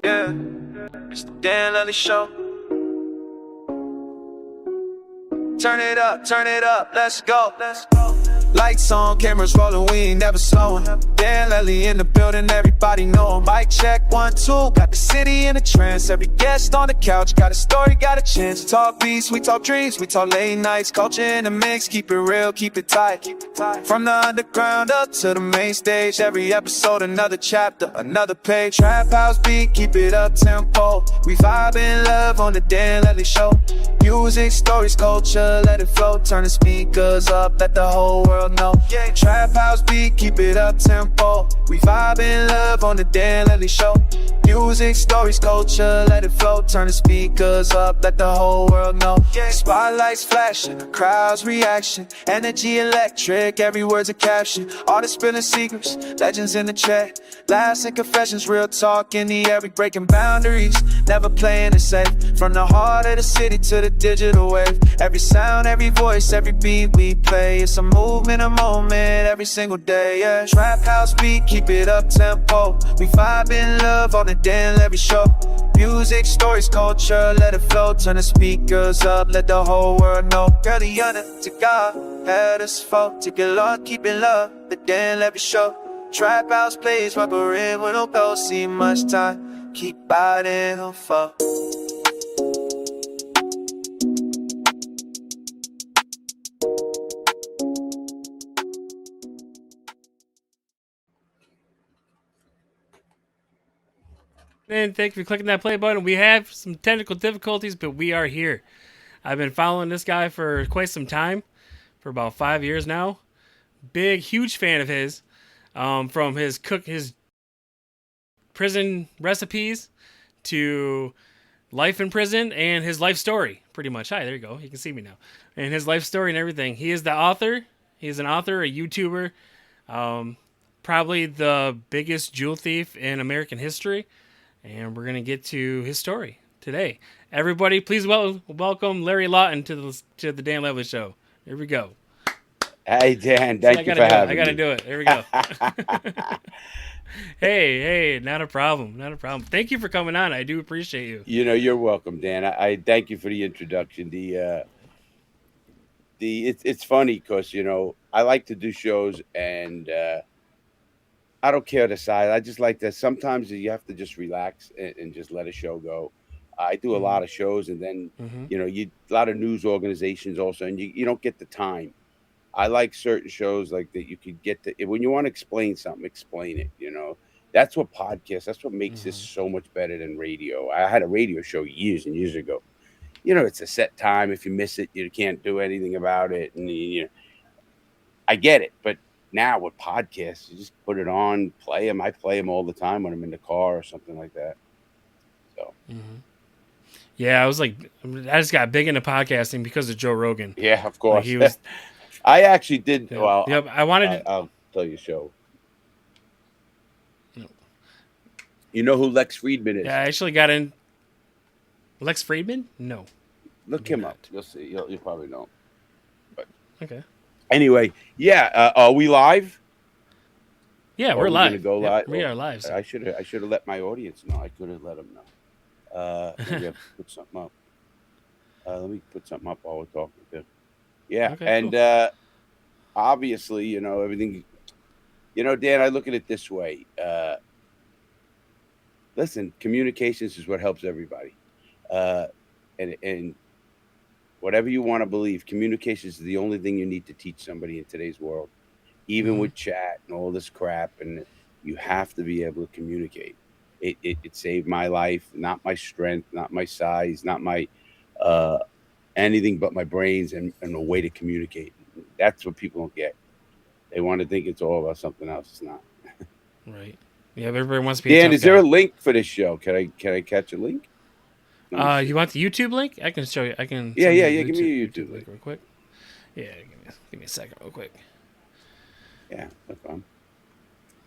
Yeah, it's the Dan Levely Show. Turn it up, let's go. Lights on, cameras rolling, we ain't never slowing. Dan Levely in the building, everybody know him. Mic check, 1, 2, got the city in a trance. Every guest on the couch, got a story, got a chance. Talk beats, we talk dreams, we talk late nights. Culture in the mix, keep it real, keep it tight. From the underground up to the main stage, every episode another chapter, another page. Trap house beat, keep it up tempo. We vibe in love on the Dan Levely Show. Music, stories, culture, let it flow. Turn the speakers up, let the whole world know. Yeah, trap house beat, keep it up tempo. We vibe in love on the Dan Levely Show. Music, stories, culture, let it flow. Turn the speakers up, let the whole world know. Yeah, spotlights flashing, the crowd's reaction. Energy electric, every word's a caption. Artists spilling secrets, legends in the chat. Laughs and confessions, real talk in the air. We breaking boundaries, never playing it safe. From the heart of the city to the digital wave. Every sound, every voice, every beat we play. It's a movement, a moment, every single day, yeah. Trap house beat, keep it up tempo. We vibe in love on the Dan Levely Show. Music, stories, culture, let it flow. Turn the speakers up, let the whole world know. Girl, the honor to God, had us fall. Take it long, keep it love, the Dan Levely Show. Trap house plays, rubber in, we don't go see much time. Keep biting on fall. And thank you for clicking that play button. We have some technical difficulties, but we are here. I've been following this guy for quite some time, for about 5 years now. Huge fan of his. From his prison recipes to life in prison and his life story, pretty much. Hi, there you go. You can see me now. And his life story and everything. He is the author. He's an author, a YouTuber, probably the biggest jewel thief in American history. And we're going to get to his story today. Everybody, please welcome Larry Lawton to the Dan Levely Show. Here we go. Hey, Dan. Thank you for having me. I got to do it. There we go. Hey, not a problem. Thank you for coming on. I do appreciate you. You're welcome, Dan. I thank you for the introduction. It's funny because, I like to do shows and I don't care the size. I just like that. Sometimes you have to just relax and just let a show go. I do a lot of shows, and then a lot of news organizations also, and you don't get the time. I like certain shows like that. You could get when you want to explain something, explain it. That's what podcasts. That's what makes this so much better than radio. I had a radio show years and years ago. It's a set time. If you miss it, you can't do anything about it, and I get it, but now with podcasts, you just put it on, play them. I play them all the time when I'm in the car or something like that. So, yeah, I just got big into podcasting because of Joe Rogan. Yeah, of course. He was. I actually did. Yeah, well, yep, I wanted. I'll tell you a show. No. You know who Lex Friedman is? Yeah, I actually got in. Lex Friedman? No. Look him up. You'll see. You'll probably know. But okay. Anyway, yeah. Are we live? Yeah, we're live. Gonna go live. We are live. So. I should have let my audience know. I could have let them know. Maybe I put something up. Let me put something up while we're talking too. Yeah, okay, and cool. Obviously, everything. Dan, I look at it this way. Listen, communications is what helps everybody. And whatever you want to believe, communication is the only thing you need to teach somebody in today's world, even Hmm. with chat and all this crap. And you have to be able to communicate. It saved my life, not my strength, not my size, not my uh, anything but my brains and a way to communicate. That's what people don't get. They want to think it's all about something else. It's not. Right. Yeah, but everybody wants to be a Dan, tough is there a guy. link for this show? Can I catch a link? Let me see. You want the YouTube link? I can show you. I can Yeah, send yeah, you yeah. the Give me your YouTube YouTube link link. real quick. Yeah, give me a second, real quick. Yeah, no problem.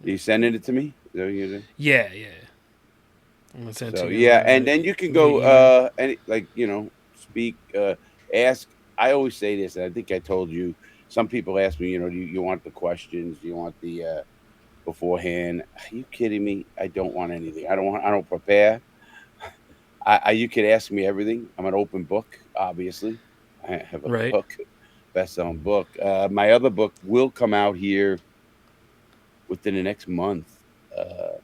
Are you sending it to me? Is that what you're doing? Yeah, yeah. I'm gonna send it So to you yeah, and then you can via go email. any like speak ask. I always say this, and I think I told you. Some people ask me, do you want the questions? Do you want the beforehand? Are you kidding me? I don't want anything. I don't prepare. You could ask me everything. I'm an open book, obviously. I have a Right. book, best-selling book. My other book will come out here within the next month. Uh,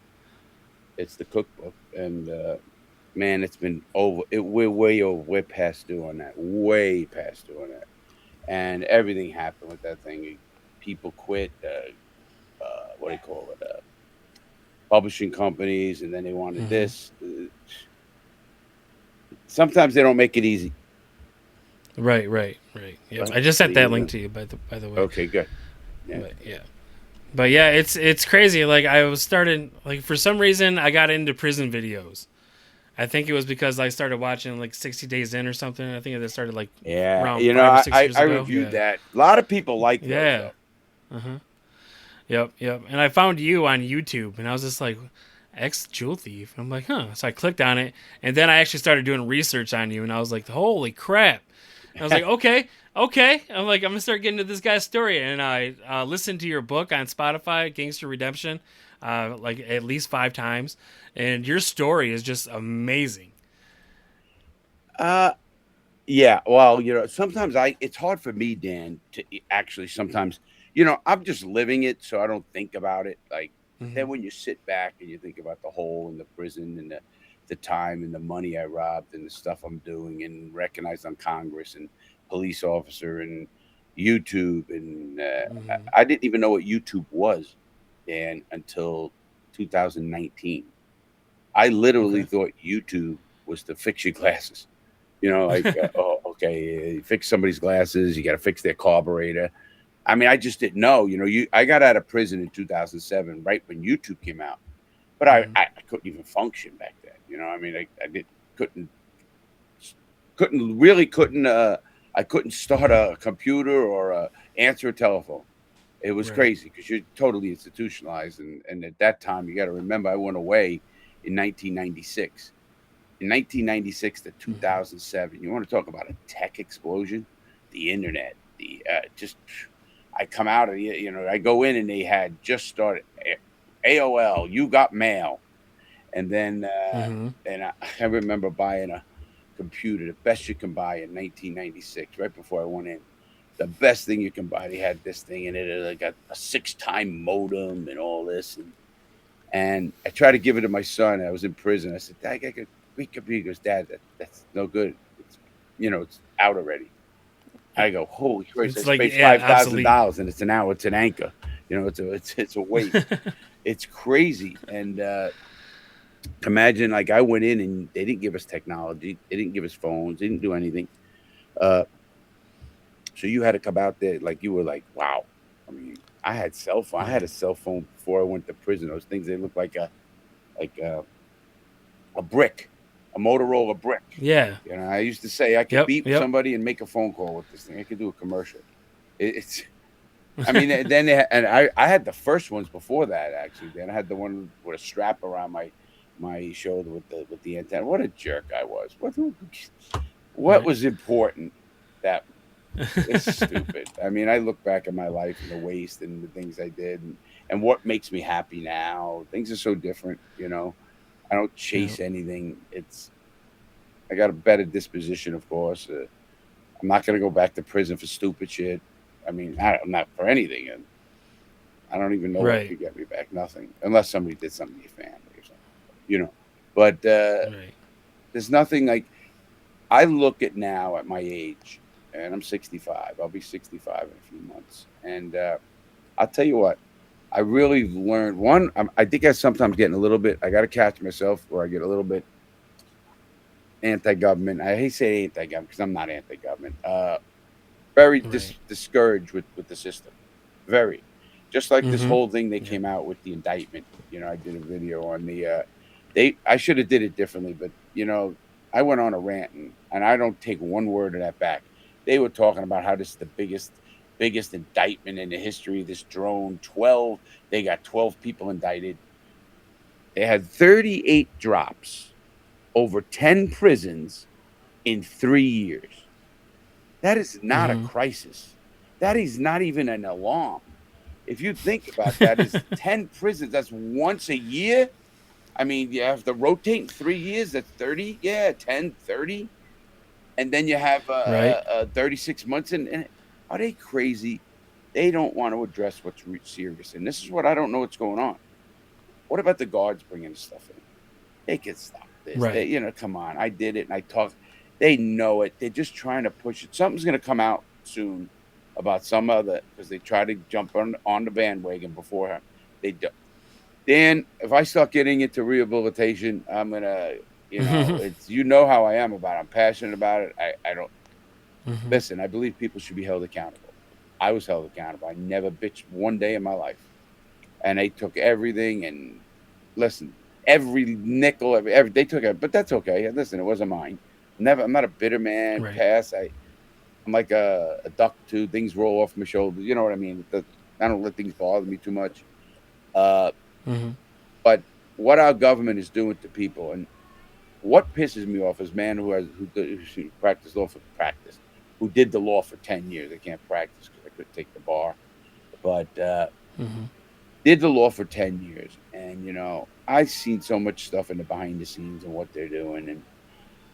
it's the cookbook, and man, it's been over. We're way over. We're past due on that. Way past due on that. And everything happened with that thing. People quit. What do you call it? Publishing companies, and then they wanted Hmm. this. Sometimes they don't make it easy, Right, right, right. Yep. but I just sent that you link know. to you by the way. Okay, good. Yeah. But yeah. But yeah, it's crazy. Like I was starting like for some reason I got into prison videos. I think it was because I started watching like 60 Days In or something. I think that started like Yeah, around 5 or 6 years I ago. reviewed Yeah. that. A lot of people like those Yeah. though. Uh huh. Yep. Yep. And I found you on YouTube, and I was just like, ex jewel thief. I'm like, huh. So I clicked on it, and then I actually started doing research on you, and I was like, holy crap. I was like, okay, okay. I'm like, I'm gonna start getting to this guy's story, and I listened to your book on Spotify, Gangster Redemption, like at least 5 times, and your story is just amazing. uh, yeah. Well, sometimes it's hard for me, Dan, to actually sometimes, I'm just living it, so I don't think about it. Like, but Hmm. then when you sit back and you think about the hole in the prison and the time and the money I robbed and the stuff I'm doing and recognized on Congress and police officer and YouTube and Hmm. I didn't even know what YouTube was, Dan, until 2019. I literally Okay. thought YouTube was to fix your glasses. Like, oh, okay, you fix somebody's glasses, you got to fix their carburetor. I mean, I just didn't know. I got out of prison in 2007, right when YouTube came out, but I, Hmm. I, I couldn't even function back then. I mean, I did couldn't couldn't really couldn't I couldn't start a computer or answer a telephone. It was Right. crazy because you're totally institutionalized, and at that time, you got to remember, I went away in 1996. In 1996 to Hmm. 2007, you want to talk about a tech explosion? The internet, the just I come out of I go in and they had just started AOL. You got mail, and then Hmm. I remember buying a computer, the best you can buy in 1996, right before I went in. The best thing you can buy. They had this thing in it. It got a 6-time modem and all this, and I tried to give it to my son. I was in prison. I said, "Dad, I got a great computer." He goes, "Dad, that's no good. It's out already." I go, "Holy Christ! I It's like spent yeah, obsolete. $5,000 and it's an anchor. It's a waste. It's crazy." And imagine, like, I went in and they didn't give us technology. They didn't give us phones. They didn't do anything. Uh, so you had to come out there like you were like, wow. I mean, I had cell phone. I Yeah. had a cell phone before I went to prison. Those things, they look like a brick, a Motorola brick. Yeah. I used to say I could Yep. beep Yep. somebody and make a phone call with this thing. I could do a commercial. It's, I mean, then and I had the first ones before that actually. Then I had the one with a strap around my shoulder with the antenna. What a jerk I was. What Right. was important that it's stupid. I mean, I look back at my life and the waste and the things I did and what makes me happy now. Things are so different. I don't Yep. chase anything. I got a better disposition, of course. I'm not going to go back to prison for stupid shit. I mean, I'm not for anything, and I don't even know what Right. could get me back. Nothing, unless somebody did something to your family or something. But Right. there's nothing like. I look at now at my age, and I'm 65. I'll be 65 in a few months, and I'll tell you what. I really learned one. I think I sometimes getting a little bit. I got to catch myself, or I get a little bit anti-government. I hate saying anti-government because I'm not anti-government. Very Right. discouraged with the system. Very, just like this Mm-hmm. whole thing they Yeah. came out with the indictment. I did a video on the. They I should have did it differently, but I went on a rant and I don't take one word of that back. They were talking about how this is the biggest indictment in the history of this drone. 12. They got 12 people indicted. They had 38 drops, over 10 prisons in 3 years. That is not a Mm-hmm. crisis. That is not even an alarm. If you think about that, is 10 prisons. That's once a year. I mean, you have to rotate in 3 years. That's 30. Yeah, 10, 30. And then you have Right. 36 months. And are they crazy? They don't want to address what's serious. And this is what I don't know what's going on. What about the guards bringing this stuff in? They can stop this. Right. Come on. I did it and I talked. They know it. They're just trying to push it. Something's going to come out soon about some other because they try to jump on the bandwagon beforehand. They do. Dan, if I start getting into rehabilitation, I'm gonna, Mm-hmm. it's how I am about it. I'm passionate about it. I don't Mm-hmm. listen. I believe people should be held accountable. I was held accountable. I never bitched one day in my life, and they took everything and listen, every nickel, every they took it, but that's okay. Listen, it wasn't mine. Never. I'm not a bitter man. Right. Pass. I'm like a duck too. Things roll off my shoulders. You know what I mean? I don't let things bother me too much. Uh, Mm-hmm. but what our government is doing to people, and what pisses me off is man who practiced law for practice, who did the law for 10 years. I can't practice because I couldn't take the bar, but Mm-hmm. did the law for 10 years, and I've seen so much stuff in the behind the scenes and what they're doing, and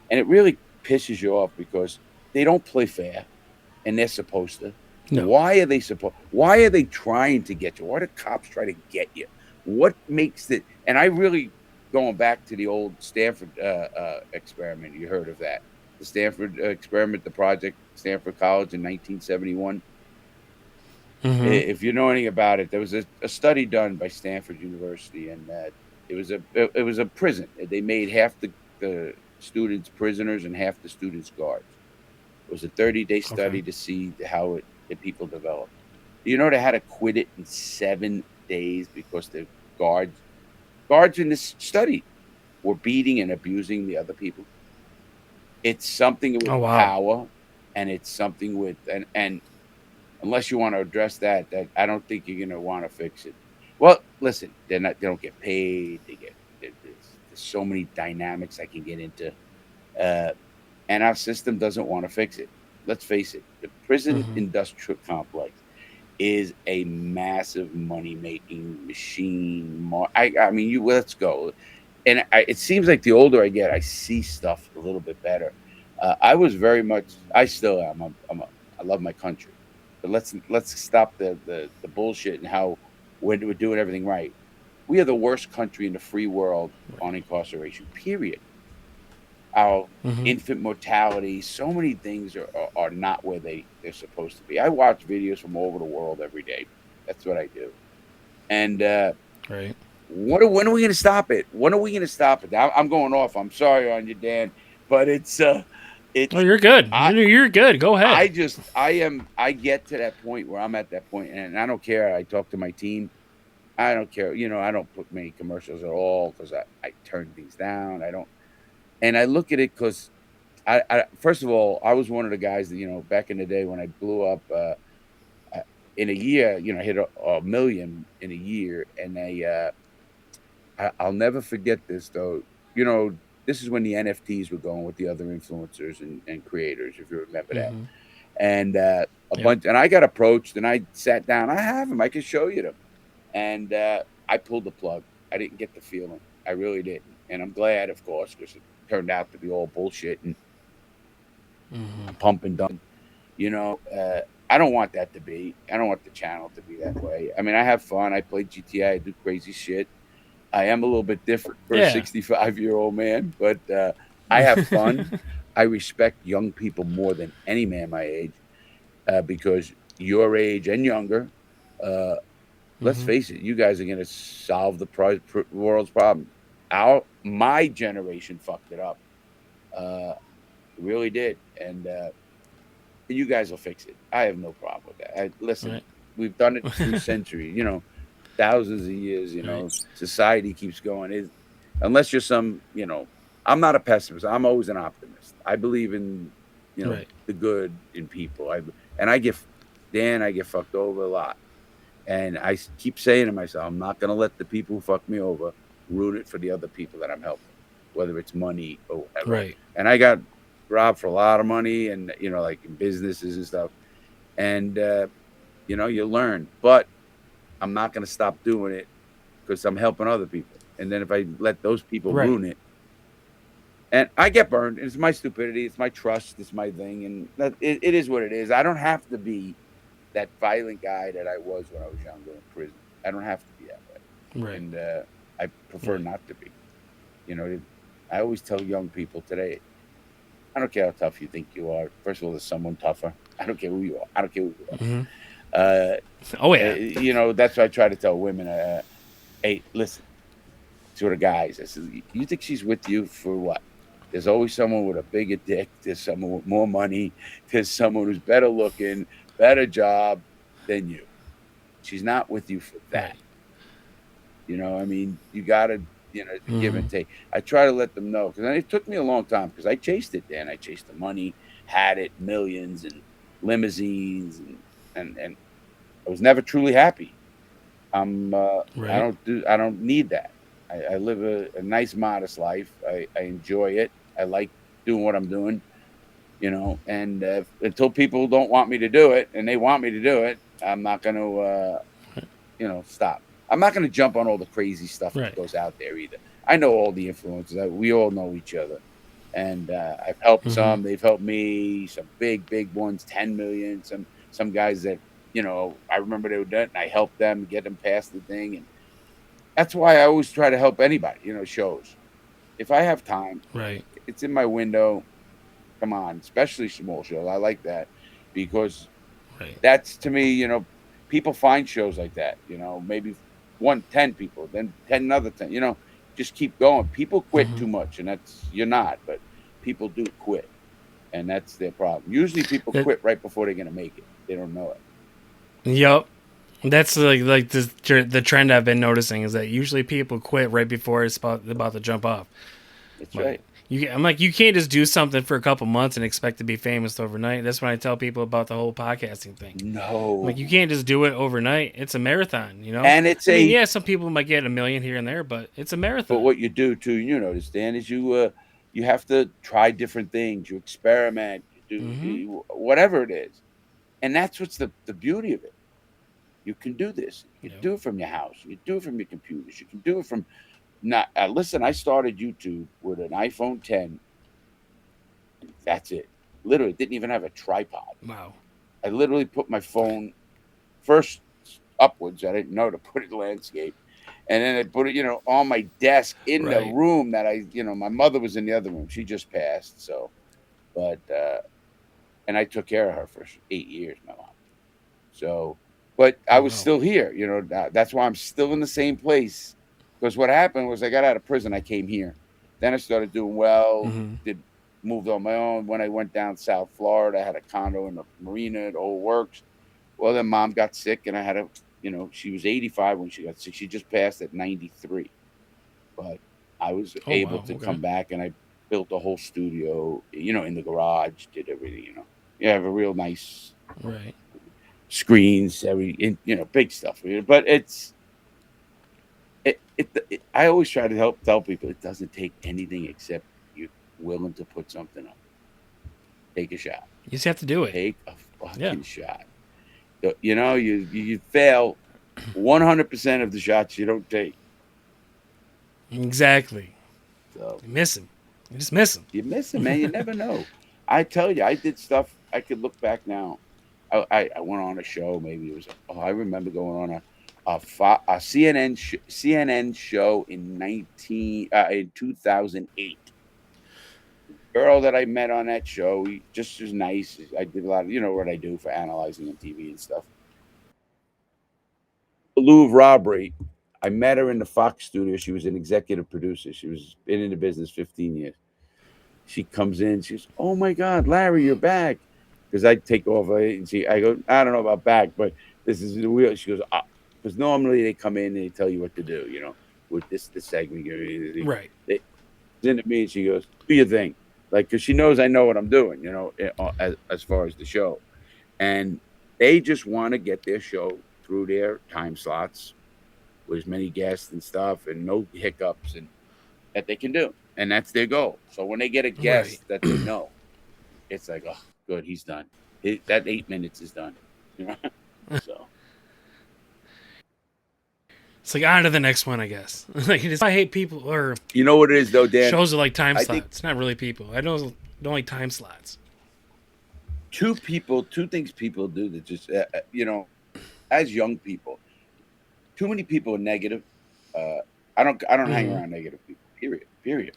it really pisses you off because they don't play fair, and they're supposed to. No. Why are they trying to get you? Why do cops try to get you? What makes it? And I really going back to the old Stanford experiment. You heard of that? The Stanford experiment, the project Stanford College in 1971. Mm-hmm. If you know anything about it, there was a study done by Stanford University, and it was a prison. They made half the students prisoners and half the students guards. It was a 30-day Okay. study to see how the people developed. You know they had to quit it in 7 days because the guards in this study were beating and abusing the other people. It's something with Oh wow. power, and it's something with and unless you want to address that I don't think you're gonna want to fix it. Well, listen, they don't get paid. There's so many dynamics I can get into. Uh, and our system doesn't want to fix it. Let's face it, the prison Mm-hmm. industrial complex is a massive money making machine. I mean, you let's go. And it seems like the older I get, I see stuff a little bit better. I was very much, I still am. I love my country, but let's stop the bullshit and how we're doing everything right. We are the worst country in the free world on incarceration. Period. Our Mm-hmm. infant mortality, so many things are not where they're supposed to be. I watch videos from all over the world every day. That's what I do. And Right. when are we going to stop it? When are we going to stop it? I'm going off. I'm sorry on you, Dan, but Oh, it's you're good. I You're good. Go ahead. I get to that point where I'm at that point, and I don't care. I talk to my team. I don't care. I don't put many commercials at all because I turn things down. I don't, and I look at it because first of all, I was one of the guys that back in the day when I blew up uh, in a year, I hit a million in a year, and I'll never forget this though. You know, this is when the NFTs were going with the other influencers and creators, if you remember that. Mm-hmm. And a Yep. bunch, and I got approached, and I sat down. I have them. I can show you them. And I pulled the plug. I didn't get the feeling. I really didn't, and I'm glad, of course, because it turned out to be all bullshit and Mm-hmm. pump and dump. You know, I don't want that to be. I don't want the channel to be that way. I mean, I have fun. I play GTA. I do crazy shit. I am a little bit different for a Yeah. 65-year-old man, but I have fun. I respect young people more than any man my age, because your age and younger, uh, let's Mm-hmm. face it, you guys are going to solve the world's problem. My generation fucked it up. Uh, really did, and you guys will fix it. I have no problem with that. Listen, Right. we've done it through centuries, thousands of years. Right. Society keeps going. Unless you're I'm not a pessimist. I'm always an optimist. I believe in Right. the good in people. I get fucked over a lot, and keep saying to myself, I'm not gonna let the people who fuck me over ruin it for the other people that I'm helping, whether it's money or whatever. Right. And I got robbed for a lot of money, and like in businesses and stuff. And you learn, but I'm not gonna stop doing it because I'm helping other people. And then if I let those people Right. ruin it, and I get burned, it's my stupidity, it's my trust, it's my thing, and it is what it is. I don't have to be that violent guy that I was when I was younger in prison. I don't have to be that way, Right. and I prefer Right. not to be. You know, I always tell young people today, I don't care how tough you think you are. First of all, there's someone tougher. I don't care who you are. I don't care who you Mm-hmm. are. Oh yeah. That's what I try to tell women. Hey, listen, to the guys. I said, you think she's with you for what? There's always someone with a bigger dick. There's someone with more money. There's someone who's better looking, better job than you. She's not with you for that. Right. I mean, you got to, it's a give Mm-hmm. and take. I try to let them know because it took me a long time because I chased it, Dan. I chased the money, had it, millions and limousines, and I was never truly happy. Right. I don't need that. I live a nice, modest life. I enjoy it. I like doing what I'm doing, and until people don't want me to do it and they want me to do it, I'm not going to, stop. I'm not going to jump on all the crazy stuff that Right. goes out there either. I know all the influences. We all know each other. And I've helped Mm-hmm. some. They've helped me. Some big ones, 10 million. Some guys that I remember they were done, and I helped them get them past the thing. And that's why I always try to help anybody. Shows. If I have time, Right. it's in my window. Come on, especially small shows. I like that because Right. that's to me. People find shows like that. Maybe 10 people, then 10 another 10. Just keep going. People quit Mm-hmm. too much, and you're not, but people do quit, and that's their problem. Usually, people That, quit right before they're gonna make it. They don't know it. yep. That's like the trend I've been noticing is that usually people quit right before it's about to jump off. That's Like right. I'm like, you can't just do something for a couple months and expect to be famous overnight. That's when I tell people about the whole podcasting thing. I'm like, No, you can't just do it overnight. It's a marathon, you know. and it's I mean, a yeah, some people might get a million here and there, but it's a but marathon. what you do too, notice, Dan, is you have to try different things. You experiment. You do Mm-hmm. whatever it is, and that's what's the beauty of it. You can do this. You can Yep. do it from your house. You can do it from your computers. You can do it from not. Listen, I started YouTube with an iPhone 10. And that's it. Literally, didn't even have a tripod. Wow. I literally put my phone first upwards. I didn't know to put it landscape, and then I put it, on my desk in the Right. room that my mother was in the other room. She just passed, so, but and I took care of her for 8 years, my mom. So, but I Oh was wow. still here. That's why I'm still in the same place. Because what happened was I got out of prison. I came here. Then I started doing well. Mm-hmm. Did moved on my own. When I went down South Florida, I had a condo in the marina. The whole works. Well, then mom got sick, and I had she was 85 when she got sick. She just passed at 93. But I was Oh able wow. to Okay. come back, and I built a whole studio. In the garage. Did everything. You have a real nice Right. screens, big stuff. But I always try to help tell people it doesn't take anything except you're willing to put something up. Take a shot. You just have to do it. Take a Yeah. fucking shot. You fail 100% of the shots you don't take. Exactly. So You miss him. You just miss him. you miss it, man. You never know. I tell you, I did stuff. I could look back now. I went on a show. Maybe it was. I remember going on a CNN show in 2008. girl that I met on that show, he just was nice. I did a lot of, you know what I do for analyzing on TV and stuff. The Louvre robbery. I met her in the Fox studio. She was an executive producer. She was been in the business 15 years. She comes in. She's, oh my God, Larry, you're back. Because I take off and I go, I don't know about back, but this is the wheel. She goes, because normally they come in and they tell you what to do, you know, with this segment. Right. They into me and she goes, do your thing. Like, because she knows I know what I'm doing, you know, as far as the show. And they just want to get their show through their time slots with as many guests and stuff and no hiccups and that they can do. And that's their goal. So when they get a Right. guest that they know, it's like, oh, good, he's done. That 8 minutes is done. You know? So It's like on to the next one, I guess. Like I hate people or you know what it is though, Dan? shows are like time I think slots. Not really people. I don't like time slots. two things people do that just you know, as young people, too many people are negative. Uh, I don't hang Mm-hmm. around negative people. Period.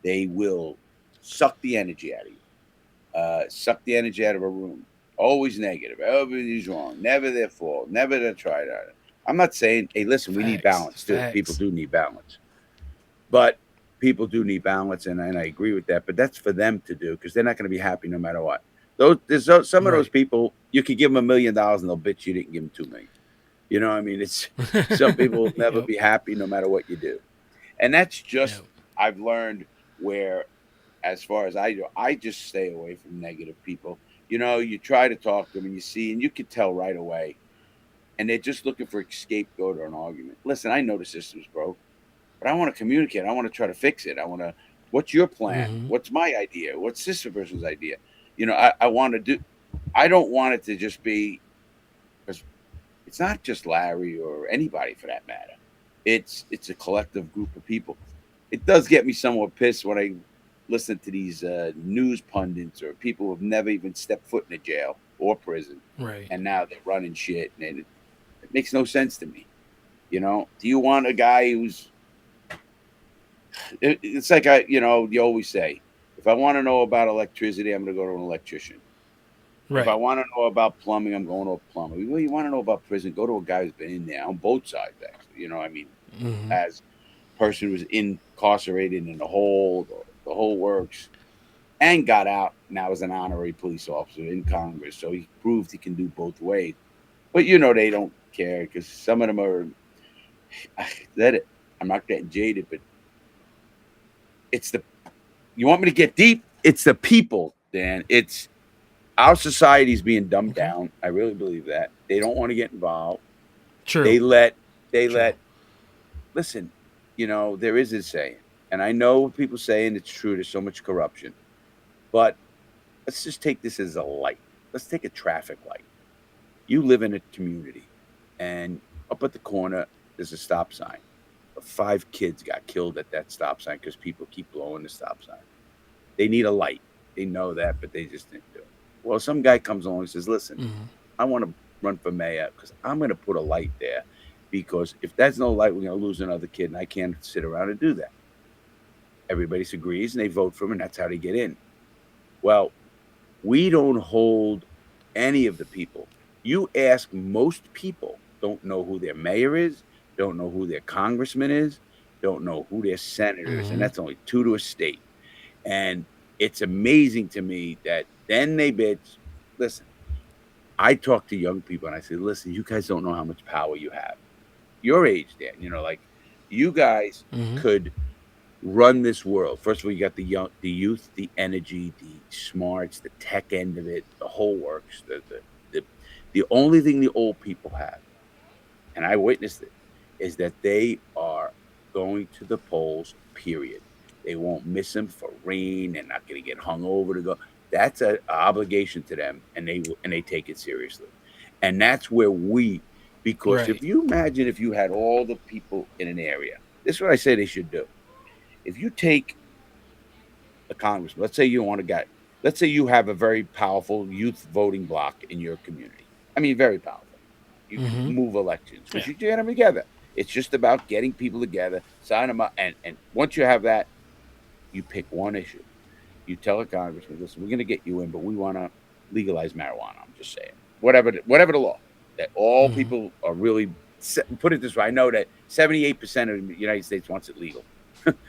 They will suck the energy out of you. Suck the energy out of a room. Always negative. Everybody's wrong. Never their fault. Never their try that. I'm not saying, hey, listen, we need Facts. balance too. People Facts. do need balance, but people do need balance, and I agree with that. But that's for them to do because they're not going to be happy no matter what. Some of those Right. people you could give them $1 million and they'll bitch you didn't give them 2 million. You know, what I mean, it's some people will never Yep. be happy no matter what you do, and that's just Yep. I've learned where as far as I do, I just stay away from negative people. You know, you try to talk to them and you see, and you can tell right away, and they're just looking for a scapegoat or an argument. Listen, I know the system's broke, but I want to communicate. I want to try to fix it. I want to, what's your plan? Mm-hmm. What's my idea? What's this person's idea? You know, I want to do, I don't want it to just be, because it's not just Larry or anybody for that matter. It's a collective group of people. It does get me somewhat pissed when I listen to these news pundits or people who've never even stepped foot in a jail or prison, Right. and now they're running shit, and it makes no sense to me. You know, do you want a guy who's? It's like you know, you always say, if I want to know about electricity, I'm going to go to an electrician. If I Right. want to know about plumbing, I'm going to a plumber. Well, you want to know about prison, go to a guy who's been in there on both sides, actually. You know, I mean, Mm-hmm. as a person who was incarcerated in the whole works, and got out now as an honorary police officer in Congress. So he proved he can do both ways. But you know, they don't care because some of them are, let it, I'm not getting jaded, but it's the, you want me to get deep? It's the people, Dan. It's our society's being dumbed Okay. down. I really believe that. They don't want to get involved. True. They let they True. let listen, you know, there is a saying, and I know what people say, and it's true, there's so much corruption. But let's just take this as a light. Let's take a traffic light. You live in a community, and up at the corner, there's a stop sign. 5 kids got killed at that stop sign because people keep blowing the stop sign. They need a light. They know that, but they just didn't do it. Well, some guy comes along and says, listen, Mm-hmm. I want to run for mayor because I'm going to put a light there because if there's no light, we're going to lose another kid, and I can't sit around and do that. Everybody agrees, and they vote for him, and that's how they get in. Well, we don't hold any of the people. You ask most people don't know who their mayor is, don't know who their congressman is, don't know who their senator is, and Mm-hmm. that's only two to a state. And it's amazing to me that then they bitch. Listen, I talk to young people and I say, listen, you guys don't know how much power you have. Your age, Dan, you know, like you guys Mm-hmm. could run this world. First of all, you got the young, the youth, the energy, the smarts, the tech end of it, the whole works. The only thing the old people have, and I witnessed it, is that they are going to the polls. Period. They won't miss them for rain. They're not going to get hung over to go. That's an obligation to them, and they take it seriously. And that's where we, because if Right. you imagine if you had all the people in an area, this is what I say they should do. If you take a congressman, let's say you want a guy, let's say you have a very powerful youth voting block in your community. I mean, very powerful. You can Mm-hmm. move elections because Yeah. you get them together. It's just about getting people together, sign them up, and once you have that, you pick one issue. You tell a congressman, listen, we're going to get you in, but we want to legalize marijuana. I'm just saying, whatever the law, that all people are really. Put it this way: I know that 78% of the United States wants it legal,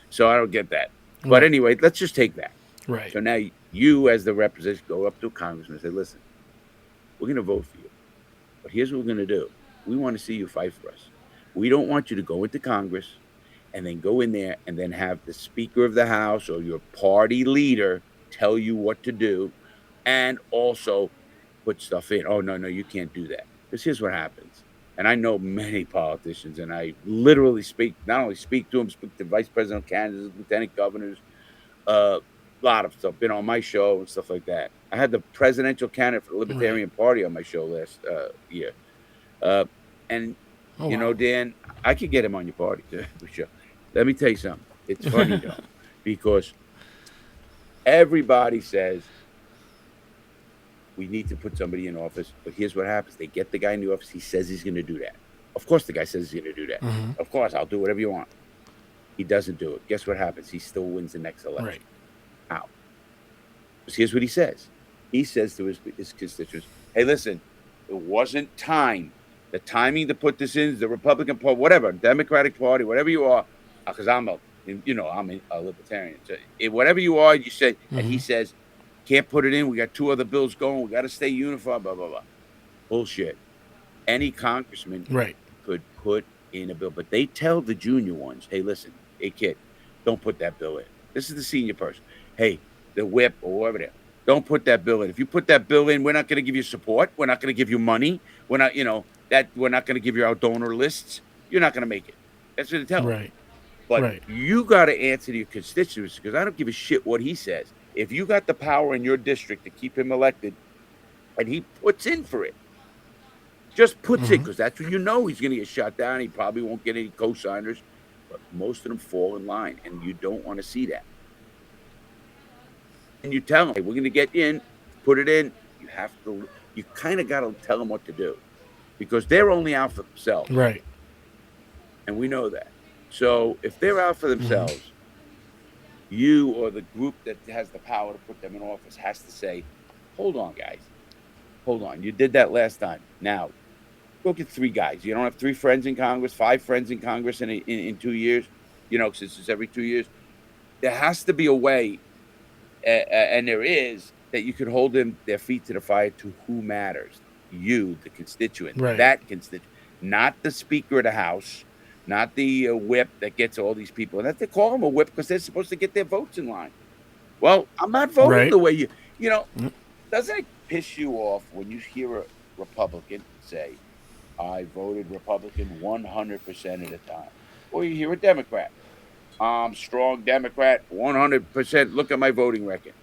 so I don't get that. But Right. anyway, let's just take that. Right. So now you, as the representative, go up to a congressman and say, listen, we're going to vote for you. But here's what we're going to do. We want to see you fight for us. We don't want you to go into Congress and then go in there and then have the Speaker of the House or your party leader tell you what to do and also put stuff in. Oh, no, you can't do that. Because here's what happens. And I know many politicians, and I literally not only speak to them, speak to vice presidential candidates, lieutenant governors, a lot of stuff, been on my show and stuff like that. I had the presidential candidate for the Libertarian Party on my show last year. And, wow. Dan, I could get him on your party show. Let me tell you something. It's funny, though, because everybody says we need to put somebody in office. But here's what happens. They get the guy in the office. He says he's going to do that. Of course, the guy says he's going to do that. Of course, I'll do whatever you want. He doesn't do it. Guess what happens? He still wins the next election. Right. How? Because here's what he says. He says to his constituents, hey, listen, it wasn't time. The timing to put this in, the Republican Party, whatever, Democratic Party, whatever you are, because I'm a libertarian. So whatever you are, you say, and he says, can't put it in. We got 2 other bills going. We got to stay unified, blah, blah, blah. Bullshit. Any congressman could put in a bill, but they tell the junior ones, hey, listen, hey, kid, don't put that bill in. This is the senior person. Hey, the whip or whatever there. Don't put that bill in. If you put that bill in, we're not going to give you support. We're not going to give you money. We're not, we're not going to give you our donor lists. You're not going to make it. That's what they tell them. But you got to answer to your constituents because I don't give a shit what he says. If you got the power in your district to keep him elected and he puts in for it, just puts in because that's when he's going to get shot down. He probably won't get any co-signers, but most of them fall in line, and you don't want to see that. And you tell them, hey, we're going to get in, put it in. You kind of got to tell them what to do because they're only out for themselves. Right. And we know that. So if they're out for themselves, you or the group that has the power to put them in office has to say, hold on, guys. Hold on. You did that last time. Now, go get 3 guys. You don't have 3 friends in Congress, 5 friends in Congress in 2 years, since it's every 2 years. There has to be a way, and there is, that you could hold their feet to the fire to who matters. You, the constituent. That constituent. Not the Speaker of the House, not the whip that gets all these people. And they call them a whip because they're supposed to get their votes in line. Well, I'm not voting the way doesn't it piss you off when you hear a Republican say, I voted Republican 100% of the time? Or you hear a Democrat, I'm strong Democrat, 100%. Look at my voting record.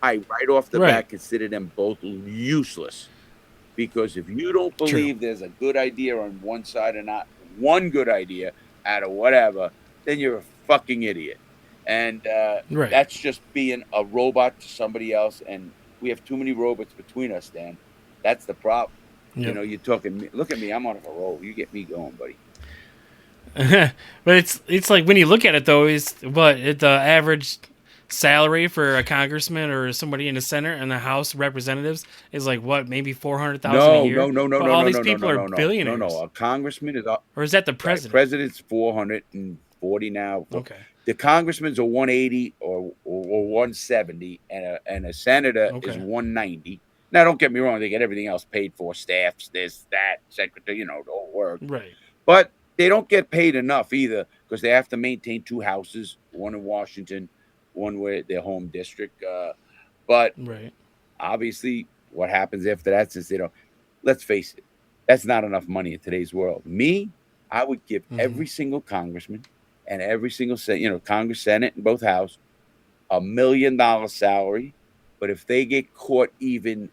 I right off the bat consider them both useless. Because if you don't believe there's a good idea on one side or not one good idea out of whatever, then you're a fucking idiot. And that's just being a robot to somebody else. And we have too many robots between us, Dan. That's the problem. Yep. You're talking. Look at me. I'm on a roll. You get me going, buddy. But it's like when you look at it though, the average salary for a congressman or somebody in the Senate and the House of Representatives is like what, maybe $400,000 a year? No. All these people are billionaires. No. A congressman is up. Or is that the president? The president's 440 now. Okay. The congressman's a 180 or 170, and a senator is 190. Now, don't get me wrong; they get everything else paid for, staffs, this, that, secretary, the whole work. Right. But they don't get paid enough either because they have to maintain 2 houses, one in Washington, one where their home district. But obviously, what happens after that? Since let's face it, that's not enough money in today's world. I would give every single congressman and every single Congress, Senate, and both House $1 million salary. But if they get caught even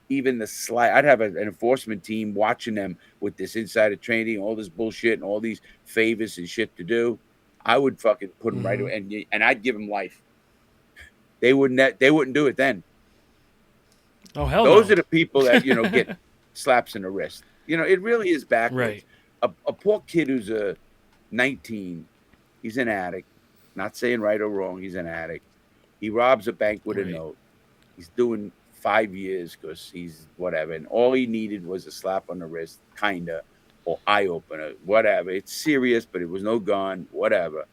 the slight, I'd have an enforcement team watching them with this insider training, all this bullshit, and all these favors and shit to do. I would fucking put them right away, and I'd give them life. They wouldn't do it then. Oh hell! Those are the people that get slaps in the wrist. It really is backwards. Right. A poor kid who's 19, he's an addict. Not saying right or wrong, he's an addict. He robs a bank with a Right. note. He's doing 5 years because he's whatever. And all he needed was a slap on the wrist, kinda, or eye opener, whatever. It's serious, but it was no gun, whatever.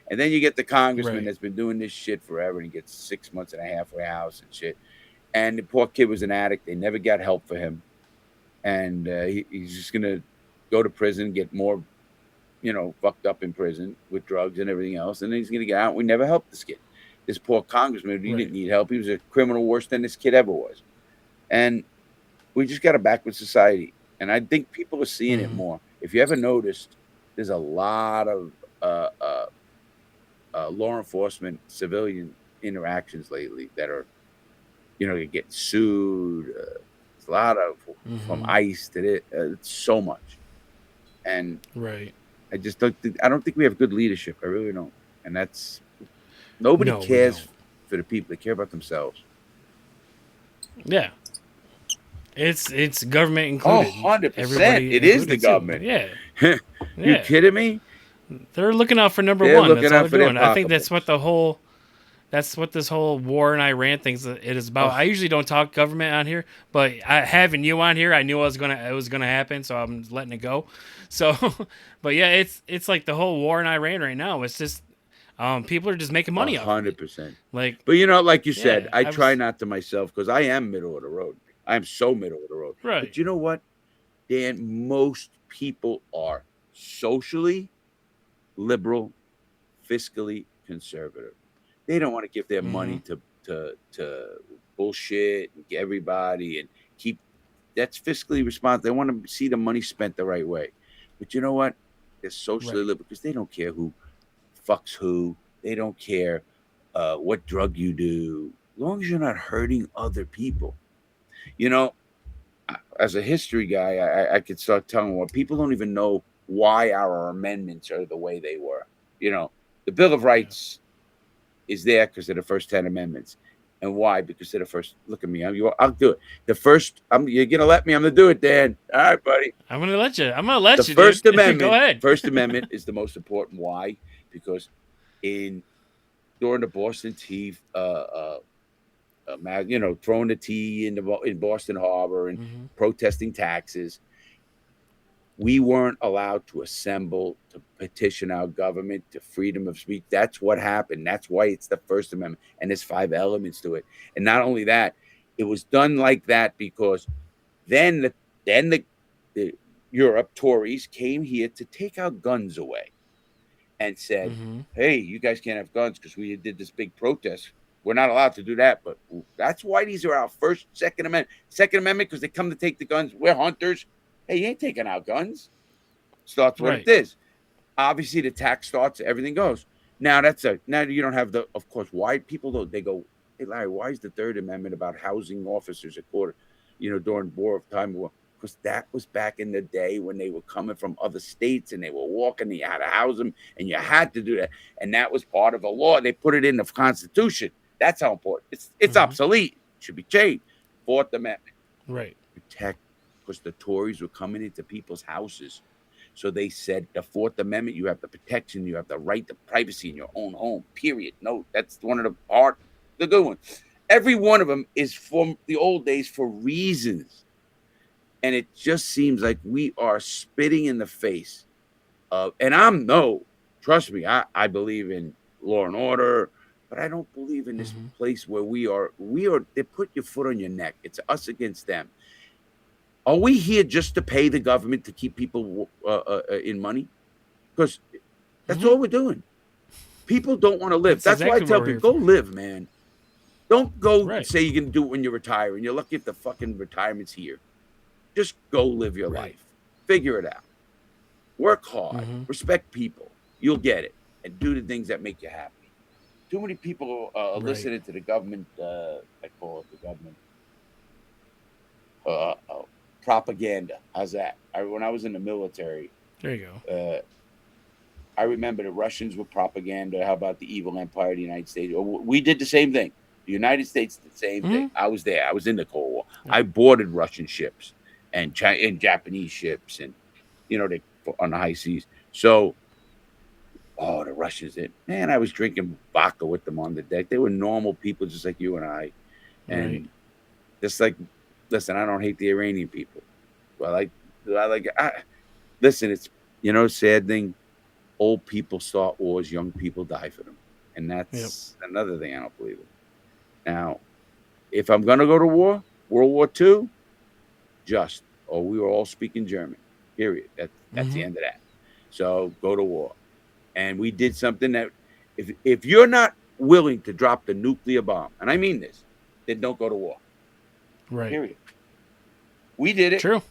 And then you get the congressman Right. that's been doing this shit forever, and he gets 6 months and a halfway house and shit. And the poor kid was an addict. They never got help for him, and he's just gonna go to prison, get more, fucked up in prison with drugs and everything else, and then he's gonna get out. We never helped this kid. This poor congressman, he didn't Right. need help. He was a criminal worse than this kid ever was, and we just got a backward society. And I think people are seeing it Mm-hmm. more. If you ever noticed, there's a lot of law enforcement civilian interactions lately that are, you get sued. There's a lot of from Mm-hmm. ICE to it. It's so much, and Right. I just don't. I don't think we have good leadership. I really don't. And that's nobody No, we cares don't. for the people. They care about themselves. Yeah. It's government Oh, included. 100%. Everybody It is the included too. government. Yeah. You Yeah. kidding me? They're looking out for number They're one. That's looking all out they're for their doing. I think that's what pocketbooks. that's what this whole war in Iran thing's it is about. I Oh, usually don't talk government on here, but having you on here, I knew it was gonna happen, so I'm letting it go. So, but yeah, it's like the whole war in Iran right now. It's just people are just making money off of it. 100%. Like, But like you said, yeah, I I try was not to myself because I am middle of the road. I am so middle of the road. right. But you know what, Dan? Most people are socially liberal, fiscally conservative. They don't want to give their Mm-hmm. money to bullshit and everybody and keep. That's fiscally responsible. They want to see the money spent the right way. But you know what? They're socially Right. liberal because they don't care who fucks who. They don't care what drug you do, as long as you're not hurting other people. You know, as a history guy, I could start telling what people don't even know why our amendments are the way they were. The Bill of Yeah. Rights is there because of the first 10 amendments. And why? Because of the first. Look at me. I'll do it. The first. You're gonna let me. I'm gonna do it, Dan. All right, buddy. I'm gonna let you. I'm gonna The let you, dude. First Go Amendment. ahead. First Amendment is the most important. Why? Because in during the Boston Tea, throwing the tea in Boston Harbor and Mm-hmm. protesting taxes, we weren't allowed to assemble to petition our government to freedom of speech. That's what happened. That's why it's the First Amendment, and there's 5 elements to it. And not only that, it was done like that because then the Europe Tories came here to take our guns away and said, Mm-hmm. "Hey, you guys can't have guns because we did this big protest. We're not allowed to do that." But that's why these are our first, Second Amendment. Second Amendment because they come to take the guns. We're hunters. Hey, you ain't taking our guns. Starts what it Right. is. Obviously, the tax starts. Everything goes. Now you don't have the. Of course, why people don't they go? Hey, Larry, why is the Third Amendment about housing officers at quarter? During war of time war. Because that was back in the day when they were coming from other states and they were walking, and you had to house them, and you had to do that, and that was part of the law. They put it in the Constitution. That's how important. It's Mm-hmm. obsolete. It should be changed. Fourth Amendment Right. protect because the Tories were coming into people's houses. So they said the Fourth Amendment, you have the protection, you have the right to privacy in your own home. Period. No, that's one of the good ones. Every one of them is from the old days for reasons. And it just seems like we are spitting in the face of, and trust me, I believe in law and order, but I don't believe in this Mm-hmm. place where they put your foot on your neck. It's us against them. Are we here just to pay the government to keep people in money? Because that's Mm-hmm. all we're doing. People don't want to live. That's That's why I exactly what tell we're here people, go for. live, man. Don't go Right. say you're going to do it when you retire and you're lucky if the fucking retirement's here. Just go live your Right. life. Figure it out. Work hard. Mm-hmm. Respect people. You'll get it. And do the things that make you happy. Too many people are Right. listening to the government, I call it the government, propaganda. How's that? When I was in the military, There you go. I remember the Russians were propaganda. How about the evil empire of the United States? We did the same thing. The United States did the same thing. Mm-hmm. I was there. I was in the Cold War. Yeah. I boarded Russian ships and Japanese ships, and they on the high seas. So Oh, the Russians did. Man, I was drinking vodka with them on the deck. They were normal people just like you and I. Right. And just like, listen, I don't hate the Iranian people. Well, listen, it's, sad thing. Old people start wars, young people die for them. And Yep. that's another thing I don't believe in. Now, if I'm going to go to war, World War II, or we were all speaking German, period. That's the Mm-hmm. end of that. So go to war. And we did something that, if you're not willing to drop the nuclear bomb, and I mean this, then don't go to war, Right. period. We did it. True.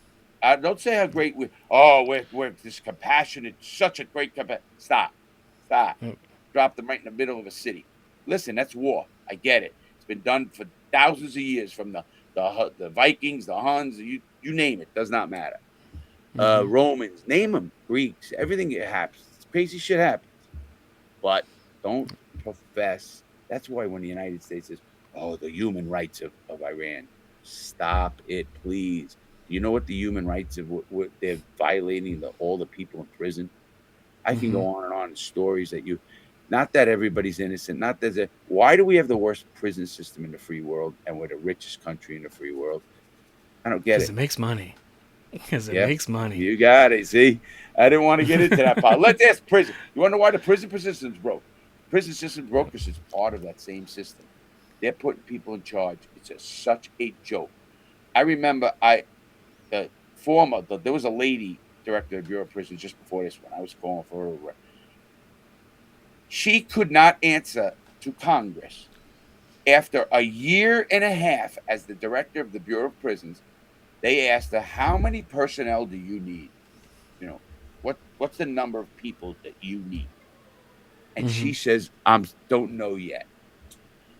Don't say how great we're this compassionate, such a great stop, Yep. drop them right in the middle of a city. Listen, that's war. I get it. It's been done for thousands of years, from the Vikings, the Huns, you name it, does not matter. Mm-hmm. Romans, name them, Greeks, everything that happens, crazy shit happens, but don't profess. That's why when the United States says, "Oh, the human rights of Iran," stop it, please. Do you know what the human rights of what they're violating, all the people in prison? I can Mm-hmm. go on and on stories that not that everybody's innocent, not that why do we have the worst prison system in the free world and we're the richest country in the free world? I don't get Because it. it makes money. Because it Yeah, makes money. you got it. See, I didn't want to get into that part. Let's ask prison. You want to know why the prison system's broke? Prison system broke because it's part of that same system. They're putting people in charge. It's such a joke. I remember there was a lady director of Bureau of Prisons just before this one. I was calling for her. She could not answer to Congress after a year and a half as the director of the Bureau of Prisons. They asked her, "How many personnel do you need? What's the number of people that you need?" And Mm-hmm. she says, "I don't know yet."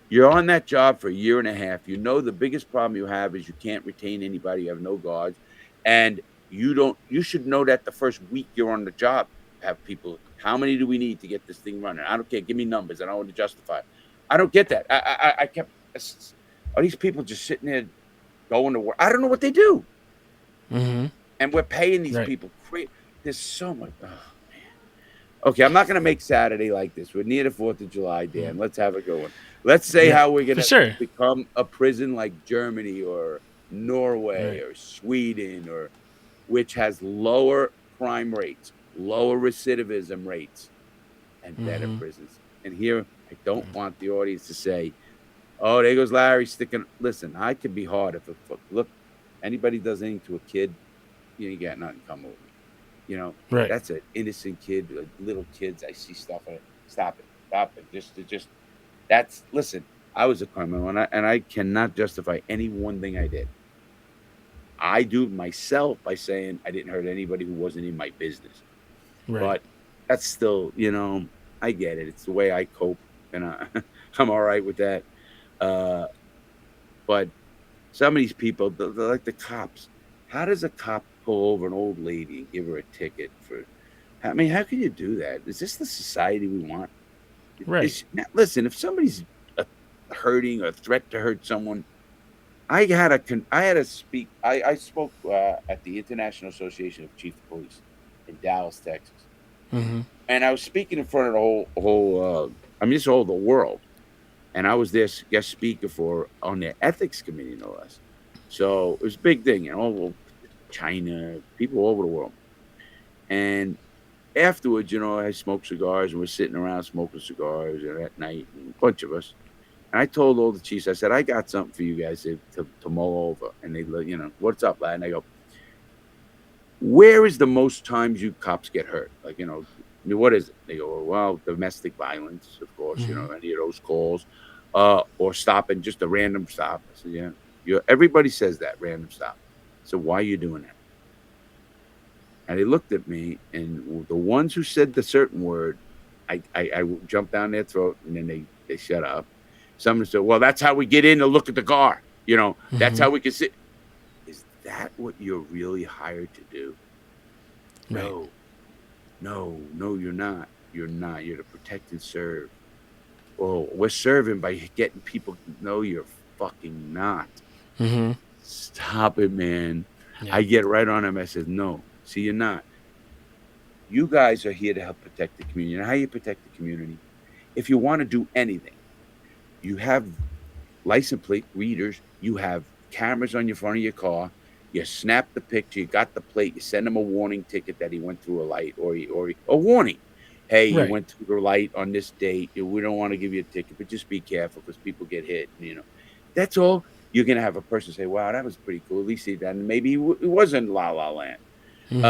You're on that job for a year and a half. You know the biggest problem you have is you can't retain anybody. You have no guards, and you don't. You should know that the first week you're on the job. Have people. How many do we need to get this thing running? I don't care. Give me numbers. I don't want to justify it. I don't get that. I kept. Are these people just sitting there going to work? I don't know what they do, Mm-hmm. and we're paying these Right. people. There's so much. Oh, okay, I'm not going to make Saturday like this. We're near the 4th of July, Dan. Let's have a good one. Let's say Yeah. how we're going For to sure. become a prison like Germany or Norway Right. or Sweden, or which has lower crime rates, lower recidivism rates, and better Mm-hmm. prisons. And here, I don't want the audience to say, "Oh, there goes Larry sticking." Listen, I could be hard look, anybody does anything to a kid, you ain't got nothing coming with me. Right. That's an innocent kid, little kids. I see stuff in it. Stop it. Stop it. That's, listen, I was a criminal, and I cannot justify any one thing I did. I do myself by saying I didn't hurt anybody who wasn't in my business. Right. But that's still, I get it. It's the way I cope, and I'm all right with that. Uh, but some of these people, they're like the cops. How does a cop pull over an old lady and give her a ticket for? I mean, how can you do that? Is this the society we want? Right. Now, listen, if somebody's hurting or a threat to hurt someone, I had to speak. I spoke at the International Association of Chief of Police in Dallas, Texas, Mm-hmm. and I was speaking in front of the just the world, and I was their guest speaker on their ethics committee, no less. So it was a big thing, China, people all over the world, and afterwards, I smoked cigars, and we're sitting around smoking cigars at night, and a bunch of us. And I told all the chiefs, I said, "I got something for you guys to mull over." And they, "What's up, lad?" And I go, "Where is the most times you cops get hurt? Like, what is it?" They go, "Well, domestic violence, of course, Mm-hmm. any of those calls, or stopping, just a random stop." I said, "Yeah, everybody says that, random stop." So why are you doing that? And they looked at me, and the ones who said the certain word, I jumped down their throat, and then they shut up. Someone said, "Well, that's how we get in to look at the car. That's Mm-hmm. how we can sit." Is that what you're really hired to do? Right. No, no, you're not. You're not. You're to protect and serve. Oh, we're serving by getting people. No, you're fucking not. Mm-hmm. Stop it, man. Yeah. I get right on him. I said, "No, see, you're not." You guys are here to help protect the community. And how you protect the community? If you want to do anything, you have license plate readers, you have cameras on your front of your car. You snap the picture, you got the plate, you send him a warning ticket that he went through a light, or a warning. Hey, you Right. went through the light on this date. We don't want to give you a ticket, but just be careful because people get hit. That's all. You're gonna have a person say, "Wow, that was pretty cool." At least he done. Maybe it wasn't La La Land. Hmm.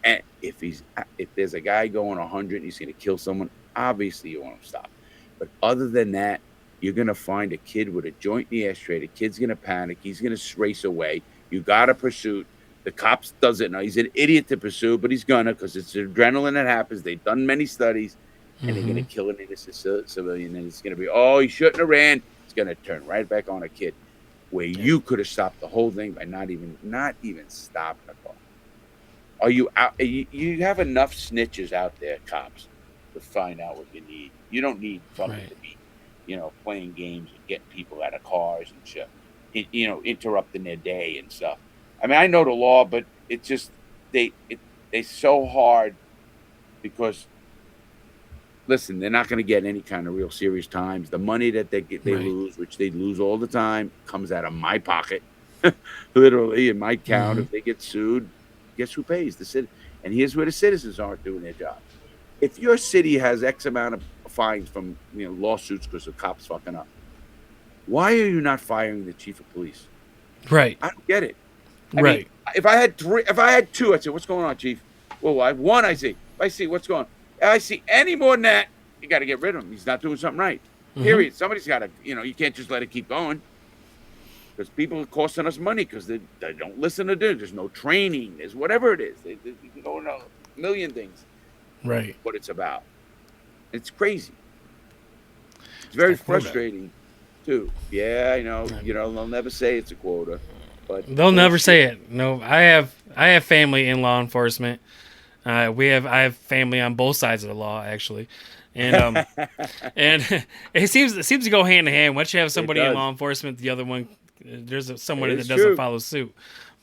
And if there's a guy going 100 and he's gonna kill someone, obviously you want him to stop. But other than that, you're gonna find a kid with a joint in the ashtray. The kid's gonna panic. He's gonna race away. You got a pursuit. The cops doesn't know. He's an idiot to pursue, but he's gonna because it's adrenaline that happens. They've done many studies, and they're gonna Hmm. kill an innocent civilian. And it's gonna be, oh, he shouldn't have ran. It's gonna turn right back on a kid, where Yeah. you could have stopped the whole thing by not even stopping the car. Are you out? You have enough snitches out there, cops, to find out what you need. You don't need someone Right. to be, playing games and getting people out of cars and shit. Interrupting their day and stuff. I mean, I know the law, but it's just they so hard because listen, they're not going to get any kind of real serious times. The money that they Right. lose, which they lose all the time, comes out of my pocket, literally in my account. Hmm. If they get sued, guess who pays? The city. And here's where the citizens aren't doing their job. If your city has X amount of fines from lawsuits because the cops fucking up, why are you not firing the chief of police? Right. I don't get it. I mean, Right. if I had two, I'd say, "What's going on, chief?" Well, I have one. I see. If I see what's going on, if I see any more than that, you got to get rid of him. He's not doing something right. Hmm. Period. Somebody's got to. You can't just let it keep going because people are costing us money because they don't listen to this. There's no training. There's whatever it is. They don't know a million things. Right. What it's about. It's crazy. It's It's very that quota. frustrating, too. Yeah, I know. They'll never say it's a quota, but They'll never bullshit. say it. No, I have family in law enforcement. I have family on both sides of the law actually, and and it seems to go hand in hand. Once you have It somebody in does. law enforcement, the other one someone It that is doesn't true. follow suit.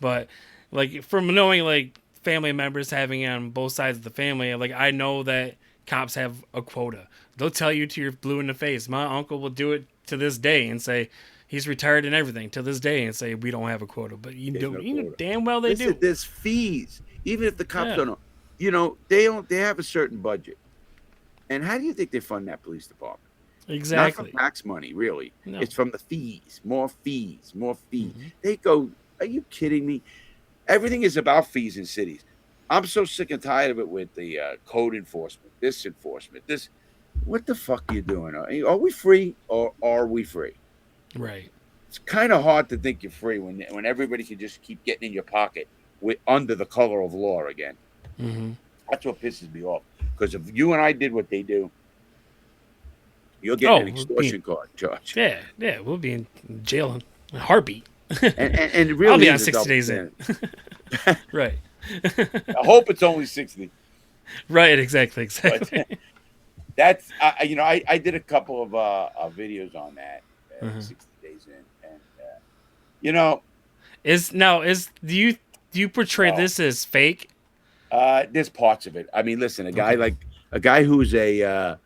But like from knowing like family members having it on both sides of the family, like I know that cops have a quota. They'll tell you to your blue in the face. My uncle will do it to this day and say he's retired and everything to this day and say we don't have a quota. But There's no you know quota. damn well they Listen, do. there's fees. Even if the cops Yeah, don't know, they don't. They have a certain budget. And how do you think they fund that police department? Not from exactly. tax money, really. No. It's from the fees. More fees. More fees. Hmm. They go. Are you kidding me? Everything is about fees in cities. I'm so sick and tired of it with the code enforcement. This enforcement. This. What the fuck are you doing? Are we free or are we free? Right. It's kind of hard to think you're free when everybody can just keep getting in your pocket under the color of law again. Hmm. That's what pisses me off. Because if you and I did what they do, you're getting Oh, an extortion card charge. yeah, we'll be in jail in a heartbeat. And it I'll really be on is a 60 double days in. standard. Right. I hope it's only 60. Right, exactly, But exactly. that's, I did a couple of videos on that, Uh-huh. 60 days in. And, you know, Do you portray oh, this as fake? there's parts of it. I mean, listen, Okay. a guy who's a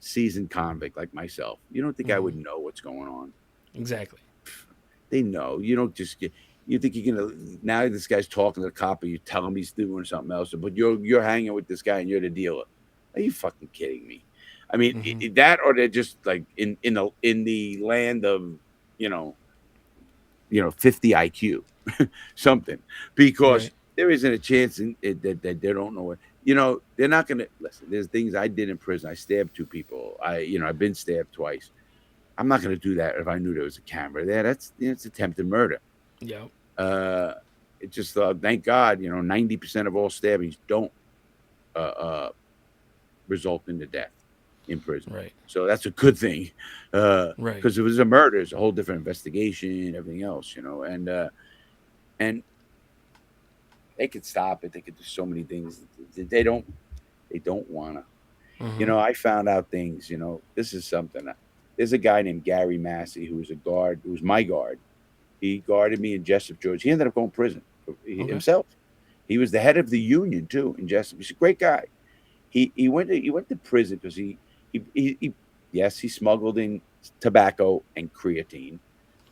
seasoned convict like myself, you don't think I Hmm. would know what's going on? Exactly. They know. You don't just get. You think you're gonna now this guy's talking to the cop, and you tell him he's doing something else, but you're hanging with this guy and you're the dealer. Are you fucking kidding me? I mean, Hmm. that or they're just like in the land of you know 50 IQ something because Right. there isn't a chance that they don't know it. They're not gonna listen. There's things I did in prison. I stabbed two people. I've been stabbed twice. I'm not gonna do that if I knew there was a camera there. It's attempted murder. Yeah. Uh, it just thank God, 90% of all stabbings don't uh, uh, result in the death in prison. Right. So that's a good thing Right. because if it was a murder, it's a whole different investigation, everything else, and they could stop it. They could do so many things. They don't. They don't wanna. Hmm. I found out things. This is something. There's a guy named Gary Massey who was a guard. Who was my guard. He guarded me in Jessup, Georgia. He ended up going to prison Okay. himself. He was the head of the union too in Jessup. He's a great guy. He went to prison because he yes, he smuggled in tobacco and creatine.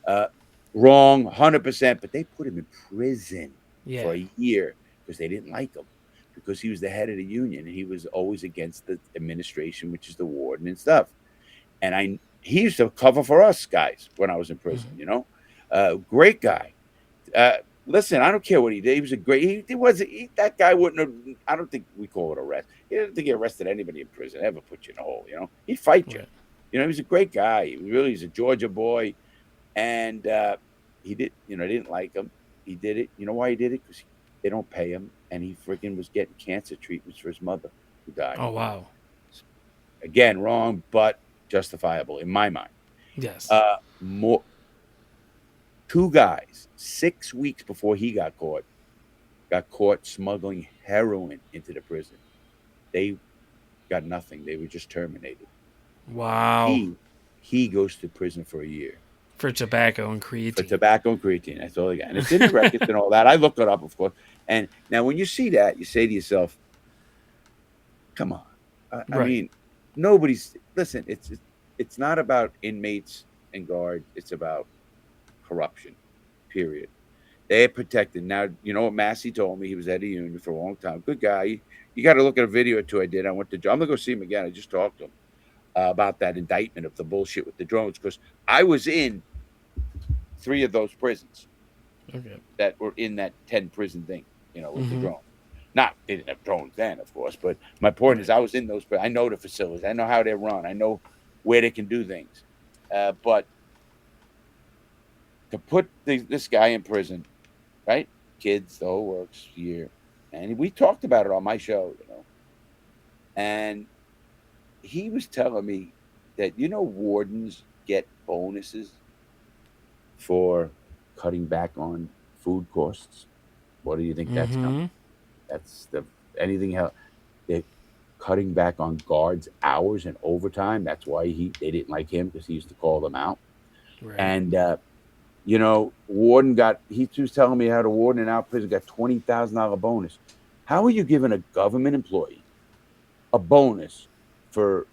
Uh, Wrong, 100%. But they put him in prison Yeah. for a year because they didn't like him because he was the head of the union and he was always against the administration, which is the warden and stuff. And he used to cover for us guys when I was in prison. Mhm. Great guy. Uh, Listen, I don't care what he did. He was a great. That guy wouldn't have. I don't think we call it arrest. He didn't think he arrested anybody in prison. Ever put you in a hole. He'd fight you. Right. He was a great guy. He's a Georgia boy, and he did. Didn't like him. He did it. You know why he did it? Because they don't pay him, and he freaking was getting cancer treatments for his mother who died. Oh wow. Again, wrong, but justifiable in my mind. Yes. More. Two guys, 6 weeks before he got caught smuggling heroin into the prison. They got nothing. They were just terminated. Wow. He goes to prison for a year For tobacco and for creatine. tobacco and creatine. That's all they got. And it's in the records and all that. I looked it up, of course. And now when you see that, you say to yourself, come on. I Right. mean, listen, it's not about inmates and guards. It's about corruption, period. They're protected. Now, you know what Massey told me? He was at a union for a long time. Good guy. You got to look at a video or two I did. I'm going to go see him again. I just talked to him about that indictment of the bullshit with the drones because I was in 3 of those prisons Okay. that were in that 10 prison thing, with the Mhm. drones. Not, they didn't have drones then, of course, but my point is I was in those, but I know the facilities. I know how they run. I know where they can do things. But to put this guy in prison, right? Kids, the whole works year. And we talked about it on my show, And he was telling me that, wardens get bonuses for cutting back on food costs. What do you think that's coming? Mhm. That's anything else. They're cutting back on guards' hours and overtime. That's why they didn't like him because he used to call them out. Right. And warden he was telling me how the warden in our prison got $20,000 bonus. How are you giving a government employee a bonus for,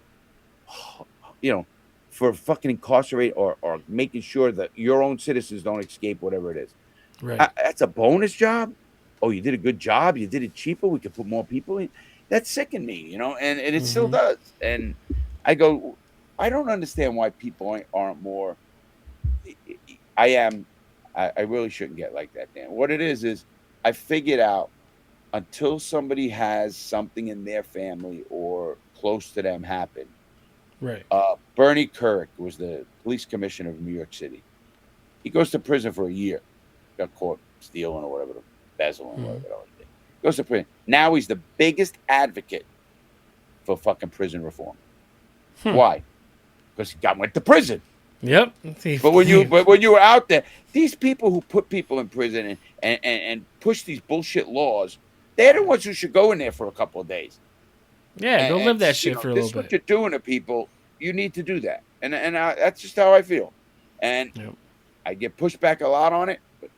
for fucking incarcerate or making sure that your own citizens don't escape whatever it is? Right. That's a bonus job. Oh, you did a good job. You did it cheaper. We could put more people in. That sickened me, and it still Mhm. does. And I go, I don't understand why people aren't more. I am. I really shouldn't get like that, Dan. What it is I figured out until somebody has something in their family or close to them happen. Right. Bernie Kirk was the police commissioner of New York City. He goes to prison for a year. Got caught stealing or whatever, embezzling, Mhm. whatever else he did. Goes to prison. Now he's the biggest advocate for fucking prison reform. Why? Because he went to prison. Yep. But when you were out there, these people who put people in prison and push these bullshit laws, they're the ones who should go in there for a couple of days. Yeah, go live that shit for a This is little what bit. you're doing to people. You need to do that, and that's just how I feel. And Yep. I get pushed back a lot on it, but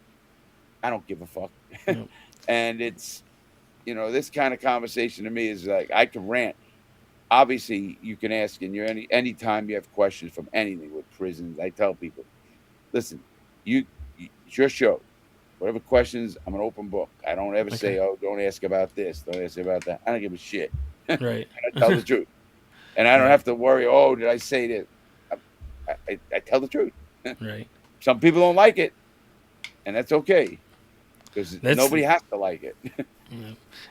I don't give a fuck. Yep. And it's, this kind of conversation to me is like I can rant. Obviously, you can ask, and anytime you have questions from anything with prisons, I tell people, listen, it's your show. Whatever questions, I'm an open book. I don't ever say, Okay. oh, don't ask about this, don't ask about that. I don't give a shit. Right. I tell the truth, and I don't Right. have to worry. Oh, did I say this? I tell the truth. Right. Some people don't like it, and that's okay because That's nobody has to like it.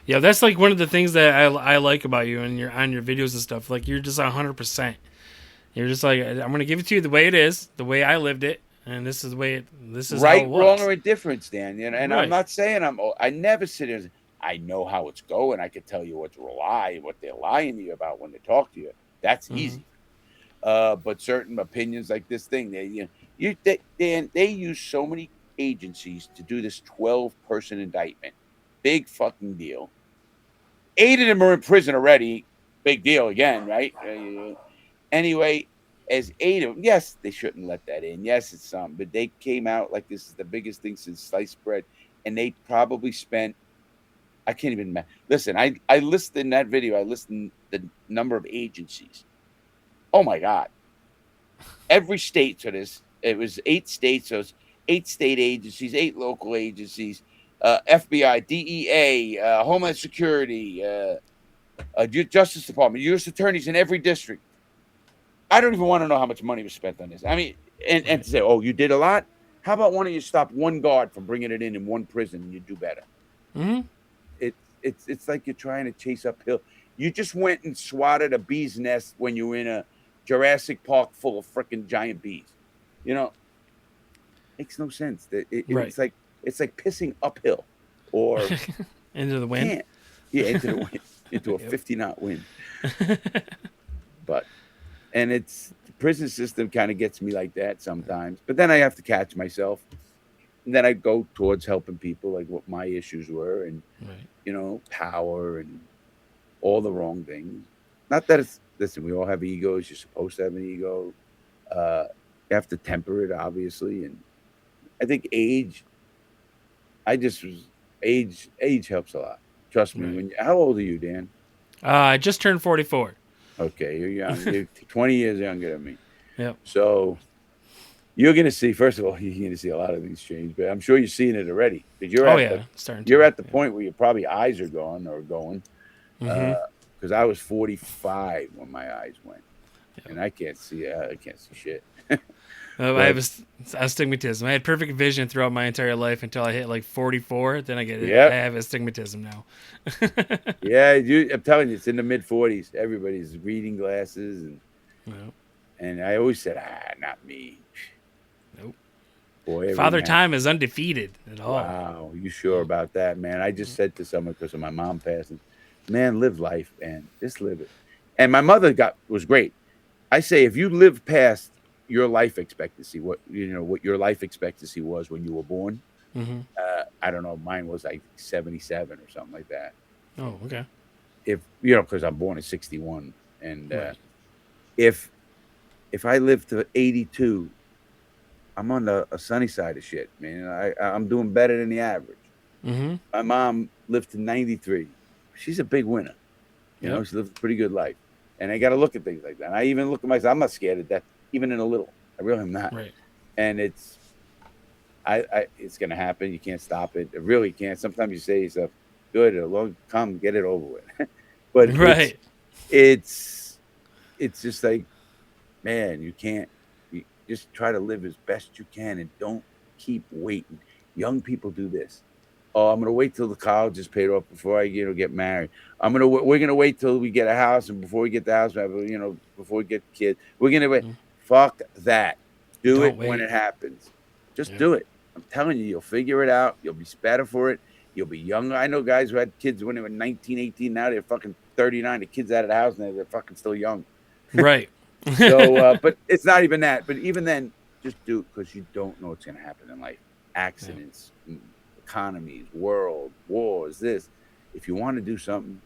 Yeah, that's like one of the things that I like about you and on your videos and stuff. Like you're just 100%. You're just like I'm gonna give it to you the way it is, the way I lived it, and this is the way this is Right, how it was. wrong, or indifference, Dan. And Right. I'm not saying I never sit here and say, I know how it's going. I can tell you what they're lying to you about when they talk to you. That's Mhm. easy. But certain opinions like this thing, they use so many agencies to do this 12-person indictment. Big fucking deal. 8 of them are in prison already. Big deal again, right? Anyway, as 8 of them, yes, they shouldn't let that in. Yes, it's something, but they came out like this is the biggest thing since sliced bread, and they probably spent I can't even listen. I listed in that video. I listed the number of agencies. Oh my god! Every state to this. It was 8 states. So it's 8 state agencies, 8 local agencies, FBI, DEA, Homeland Security, Justice Department, U.S. attorneys in every district. I don't even want to know how much money was spent on this. I mean, and to say, oh, you did a lot. How about one of you stop one guard from bringing it in one prison and you do better? Mm-hmm. It's like you're trying to chase uphill. You just went and swatted a bee's nest when you were in a Jurassic Park full of freaking giant bees. You know, makes no sense. It's like pissing uphill or into the wind. Yeah, into the wind, into a 50-knot wind. But the prison system kind of gets me like that sometimes. But then I have to catch myself. And then I go towards helping people, like what my issues were, and power and all the wrong things. Not that listen, we all have egos. You're supposed to have an ego. You have to temper it, obviously. And I think age helps a lot. Trust me. How old are you, Dan? I just turned 44. Okay, you're young. You're 20 years younger than me. Yep. So you're going to see, first of all, you're going to see a lot of things change, but I'm sure you're seeing it already. Because you're at the point where your probably eyes are going. Because I was 45 when my eyes went, and I can't see shit. I have astigmatism. I had perfect vision throughout my entire life until I hit like 44. Then I have astigmatism now. Yeah, I'm telling you, it's in the mid 40s. Everybody's reading glasses, and I always said, not me. Nope. Boy, Father Time is undefeated at all. Wow, you sure about that, man? I just said to someone because of my mom passing, man, live life, man. Just live it. And my mother was great. I say, if you live past your life expectancy, what your life expectancy was when you were born, I don't know, mine was like 77 or something like that. Oh, okay. If because I'm born in 61, and if I live to 82, I'm on the sunny side of shit, man. I'm doing better than the average. My mom lived to 93. She's a big winner. She lived a pretty good life. And I got to look at things like that. And I even look at myself. I'm not scared of death, even in a little. I really am not. Right. And it's going to happen. You can't stop it. It really can't. Sometimes you say to yourself, good, it'll come, get it over with. But it's just like, man, you can't. You just try to live as best you can and don't keep waiting. Young people do this. Oh, I'm gonna wait till the college is paid off before I get married. We're gonna wait till we get a house, and before we get the house, before we get kids, we're gonna wait. Fuck that. Do it when it happens. Just do it. I'm telling you, you'll figure it out. You'll be better for it. You'll be younger. I know guys who had kids when they were 19, 18. Now they're fucking 39. The kids out of the house and they're fucking still young. Right. So, but it's not even that. But even then, just do it because you don't know what's gonna happen in life. Accidents. Economies, world, wars, this. If you want to do something,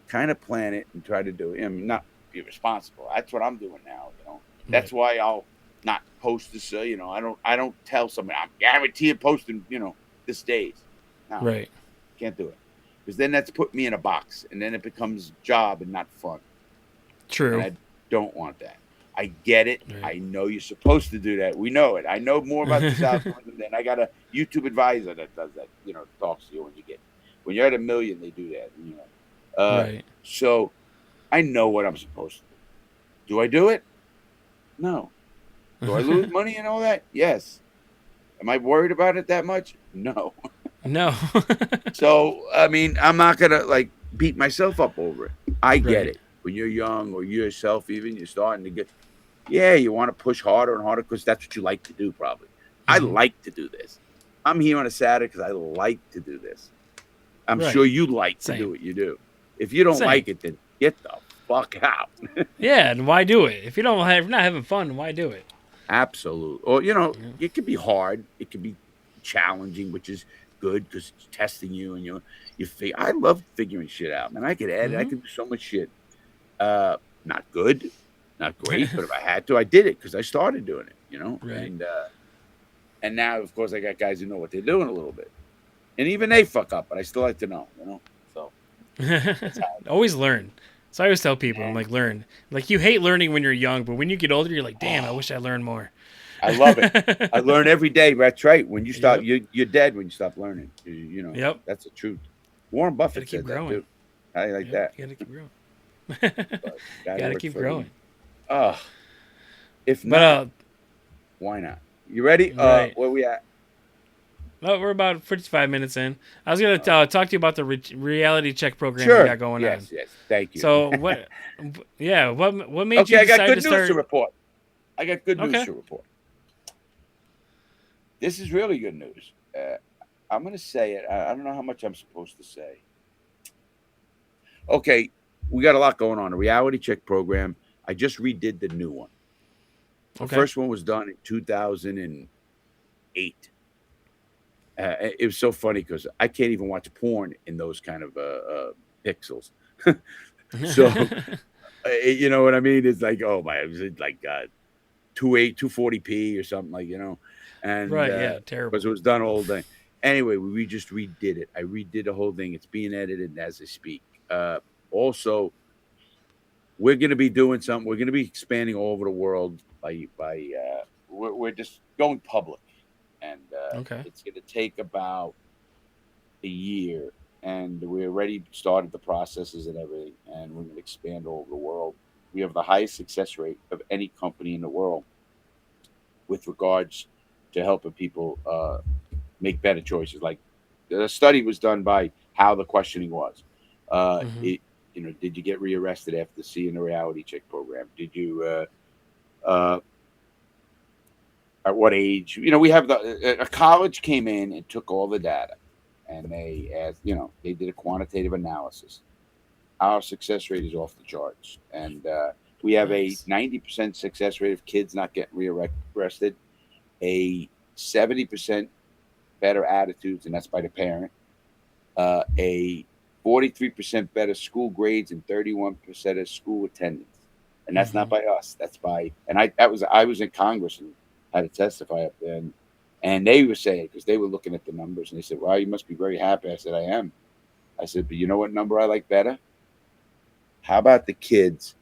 kind of plan it and try to do it. I mean, not be responsible. That's what I'm doing now. That's why I'll not post this. I don't tell somebody I'm guaranteed posting. This days. No, right. Can't do it because then that's put me in a box, and then it becomes job and not fun. True. And I don't want that. I get it. Right. I know you're supposed to do that. We know it. I know more about this algorithm than I got a YouTube advisor that does that. Talks to you when you're at 1 million, they do that. Right. So I know what I'm supposed to do. Do I do it? No. Do I lose money and all that? Yes. Am I worried about it that much? No. No. So I mean, I'm not gonna beat myself up over it. I get it. When you're young or you yourself, even you're starting to get. Yeah, you want to push harder and harder because that's what you like to do, probably. I like to do this. I'm here on a Saturday because I like to do this. I'm sure you like to do what you do. If you don't like it, then get the fuck out. Yeah, and why do it? If you're not having fun, why do it? Absolutely. Or, it could be hard. It could be challenging, which is good because it's testing you. And, I love figuring shit out, man. I could edit. I could do so much shit. Not good. Not great, but if I had to, I did it because I started doing it, Right. And now, of course, I got guys who know what they're doing a little bit, and even they fuck up, but I still like to know, Always learn. So I always tell people, I'm like, learn. Like, you hate learning when you're young, but when you get older, you're like, damn, I wish I learned more. I love it. I learn every day. That's right. When you stop, Yep. you're dead when you stop learning. You know, Yep. that's the truth. Warren Gotta Buffett keep said that growing. too. I like Yep. that. You gotta keep growing. But gotta Gotta work keep for the. growing. Oh, if But not, why not? You ready? right. Where we at? Oh, we're about 55 minutes in. I was gonna talk to you about the reality check program you Sure. got going on. Yes. Yes. Thank you. So what? Yeah, what made Okay, you I got decide good to news to start? report. I got good news Okay. to report. This is really good news. I'm going to say it. I don't know how much I'm supposed to say. Okay, we got a lot going on. A reality check program. I just redid the new one. The Okay. first one was done in 2008. It was so funny because I can't even watch porn in those kind of pixels. So, you know what I mean? It's like, oh my, it was like 240p or something, like, and Right. Yeah. because Terrible. it was done all day. Anyway, we just redid it. I redid the whole thing. It's being edited as I speak. Also, we're going to be doing something. We're going to be expanding all over the world. We're just going public, and Okay. it's going to take about a year. And we already started the processes and everything, and we're going to expand all over the world. We have the highest success rate of any company in the world with regards to helping people make better choices. Like, the study was done by how the questioning was. Hmm. It, did you get rearrested after seeing the reality check program? Did you? Uh, at what age? We have a college came in and took all the data, and they asked. They did a quantitative analysis. Our success rate is off the charts, and we have a Nice. 90% success rate of kids not getting rearrested, a 70% better attitudes, and that's by the parent, a 43% better school grades, and 31% of school attendance. And that's not Hmm. by us. That's by, and I was in Congress and had to testify up there, and they were saying, because they were looking at the numbers, and they said, "Wow, you must be very happy." I said, "I am." I said, "But you know what number I like better? How about the kids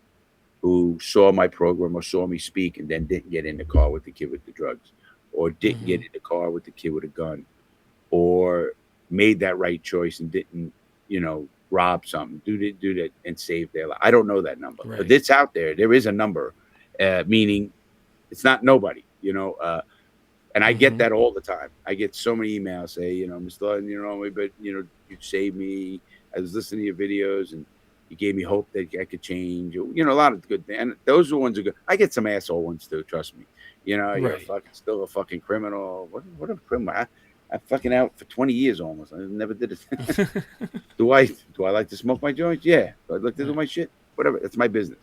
who saw my program or saw me speak and then didn't get in the car with the kid with the drugs, or didn't get Hmm. in the car with the kid with a gun, or made that right choice and didn't, rob something, do that and save their life." I don't know that number, but Right. it's out there. There is a number, meaning it's not nobody, and I get Hmm. that all the time. I get so many emails say, "Mr. Lawton, but you saved me. I was listening to your videos and you gave me hope that I could change." A lot of good things. And those are ones are good. I get some asshole ones too. Trust me. You're Right. still a fucking criminal. What a criminal. I'm fucking out for 20 years almost. I never did it. Do I like to smoke my joints? Yeah. Do I like to do Right. my shit? Whatever. It's my business.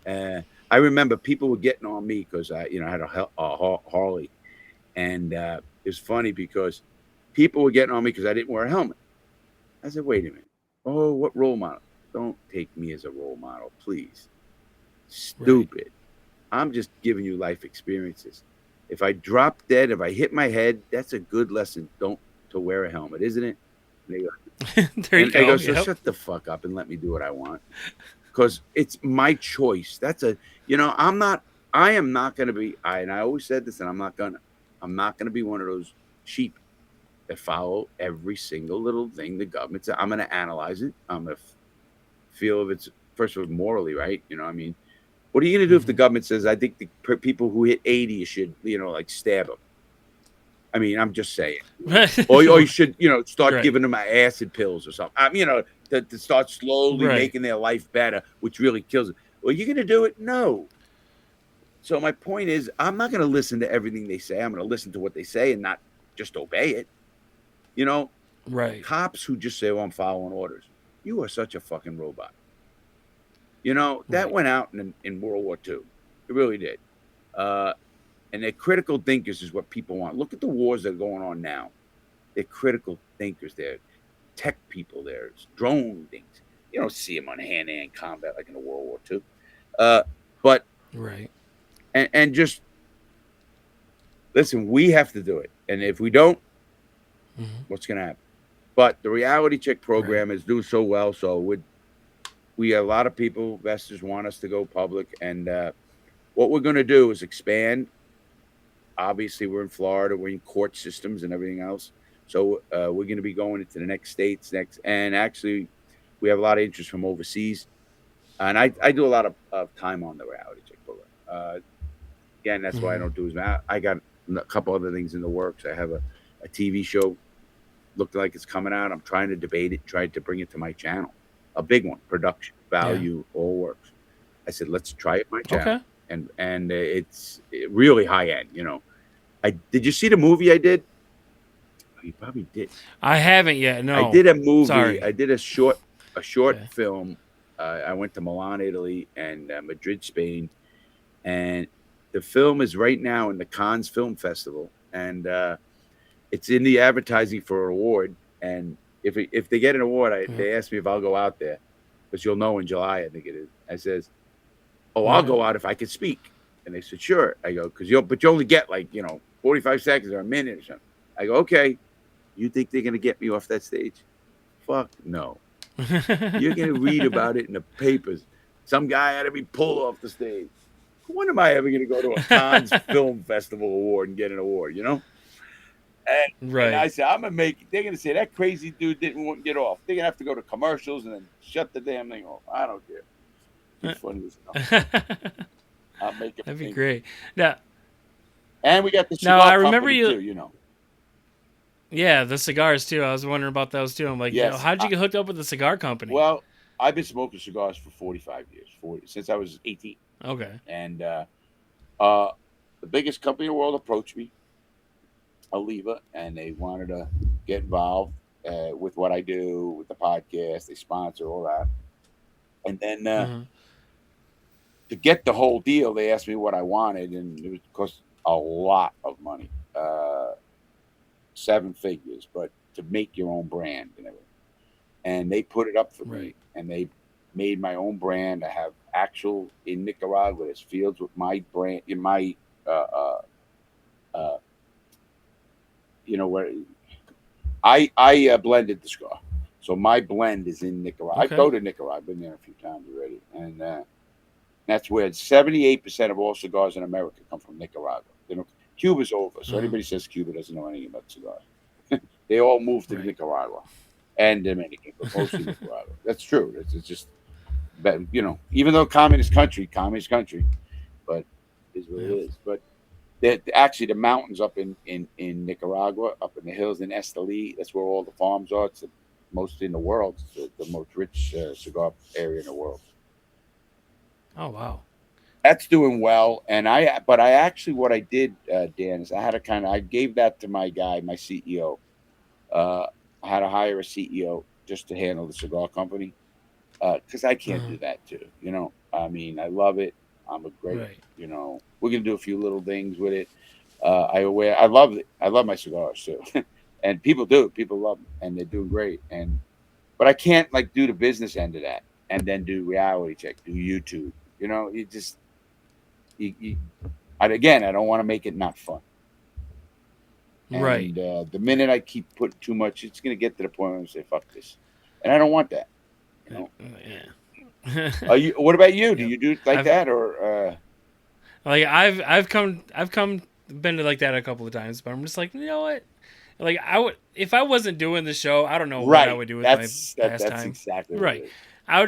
Uh, I remember people were getting on me because I had a Harley, and it was funny because people were getting on me because I didn't wear a helmet. I said, "Wait a minute. Oh, what role model? Don't take me as a role model, please. Right. Stupid. I'm just giving you life experiences. If I drop dead, if I hit my head, that's a good lesson. Don't to wear a helmet, isn't it?" And they go, There you go. "So Yep. shut the fuck up and let me do what I want, because it's my choice." I'm not. I am not going to be. And I always said this, and I'm not gonna. I'm not going to be one of those sheep that follow every single little thing the government says. I'm going to analyze it. I'm going to feel if it's first of all morally right. I mean, what are you going to do if the Hmm. government says, "I think the people who hit 80 you should, like stab them"? I mean, I'm just saying, or you should, start Right. giving them acid pills or something. To start slowly Right. making their life better, which really kills it. Well, you're going to do it? No. So my point is, I'm not going to listen to everything they say. I'm going to listen to what they say and not just obey it. You know, Right. Cops who just say, "Oh, I'm following orders." You are such a fucking robot. That Right. went out in World War II. It really did. Uh, and they're critical thinkers is what people want. Look at the wars that are going on now. They're critical thinkers. They're tech people. There's drone things. You don't see them on hand-to-hand combat like in the World War II. But Right. and just listen. We have to do it. And if we don't, Hmm. what's going to happen? But the reality check Right. program is doing so well. So we have a lot of people, investors want us to go public. And what we're going to do is expand. Obviously, we're in Florida, we're in court systems and everything else. So we're going to be going into the next states next. And actually, we have a lot of interest from overseas. And I do a lot of time on the reality check program. Again, that's why I Hmm. don't do as much. I got a couple other things in the works. I have a TV show looked like it's coming out. I'm trying to debate it, trying to bring it to my channel. A big one, production, Yeah. value, all works. I said, let's try it my channel. Okay. And it's really high end, you know. I did you see the movie I did? Oh, you probably did. I haven't yet. I No. did a movie. I Sorry. did a short Okay. film. I went to Milan, Italy, and Madrid, Spain, and the film is right now in the Cannes Film Festival, and it's in the advertising for an award. And if they get an award, Yeah. they ask me if I'll go out there because you'll know in July, I think it is. I says, "Oh, I'll Right. go out if I could speak." And they said, "Sure." I go, "Because you only get like 45 seconds or a minute or something." I go, "Okay." You think they're gonna get me off that stage? Fuck no. You're gonna read about it in the papers. Some guy had to be pulled off the stage. When am I ever gonna go to a Cannes Film Festival award and get an award? And I Right. said, I'm gonna make it. They're gonna say that crazy dude didn't want to get off. They're gonna have to go to commercials and then shut the damn thing off. I don't care. Be funny as hell. That'd I'll make it be think. great. Now, And we got the now cigar I remember company you. too. Yeah, the cigars too. I was wondering about those too. I'm like, Yes. how'd you get hooked up with the cigar company? Well, I've been smoking cigars for 45 years, since I was 18. Okay. And uh, the biggest company in the world approached me, Oliva, and they wanted to get involved with what I do with the podcast. They sponsor all that. And then Uh-huh. to get the whole deal, they asked me what I wanted, and it would cost a lot of money, 7 figures, but to make your own brand and everything. And they put it up for me, Right. and they made my own brand. I have actual in Nicaragua. There's fields with my brand in my, uh, uh, uh, where I blended the cigar. So my blend is in Nicaragua. I Okay. go to Nicaragua. I've been there a few times already, and that's where 78% of all cigars in America come from Nicaragua. Cuba's over, so Uh-huh. anybody says Cuba doesn't know anything about cigars. They all moved to Right. Nicaragua and Dominican, but mostly Nicaragua. That's true. It's just, but even though communist country, but it is what it Yeah. is. But actually the mountains up in Nicaragua, up in the hills in Esteli, that's where all the farms are. It's the most in the world. It's the most rich cigar area in the world. Oh wow. That's doing well, but I actually what I did, Dan, is I gave that to my guy, my CEO. Uh, I had to hire a CEO just to handle the cigar company because I can't Uh-huh. do that too. I mean, I love it. I'm a great, Right. we're gonna do a few little things with it. I love it. I love my cigars too, and people do. People love them, and they're doing great. But I can't like do the business end of that and then do reality check, do YouTube. You just you again, I don't want to make it not fun. Right. And the minute I keep putting too much, it's going to get to the point where I'm say, "Fuck this," and I don't want that. You know. Yeah. What about you? Do Yep. you do it like I've that, or? like I've come been to like that a couple of times, but I'm just like, you know what? Like I would if I wasn't doing the show, I don't know what I Right. would do with my That's pastime. exactly what it Right. is. I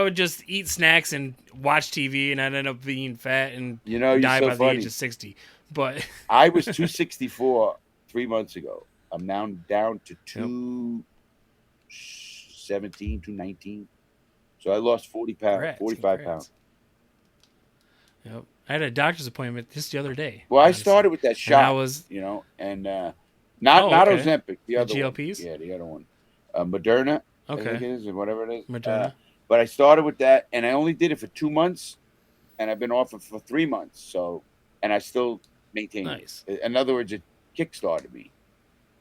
would just eat snacks and watch TV, and I'd end up being fat and You're die so by the age funny. of 60. But I was 264 3 months ago. I'm now down to yep. 217, 219. So I lost 40 pounds, Congrats, 45 pounds. congrats. Yep. I had a doctor's appointment just the other day, Well, I honestly, started with that and I shot, was and not oh not okay. Ozempic, the The other one. GLPs. Yeah, the other one, Moderna, I think Okay. it is, or whatever it is. Moderna. But I started with that, and I only did it for 2 months, and I've been off it for 3 months. So, and I still maintained Nice. it. In other words, it kickstarted me.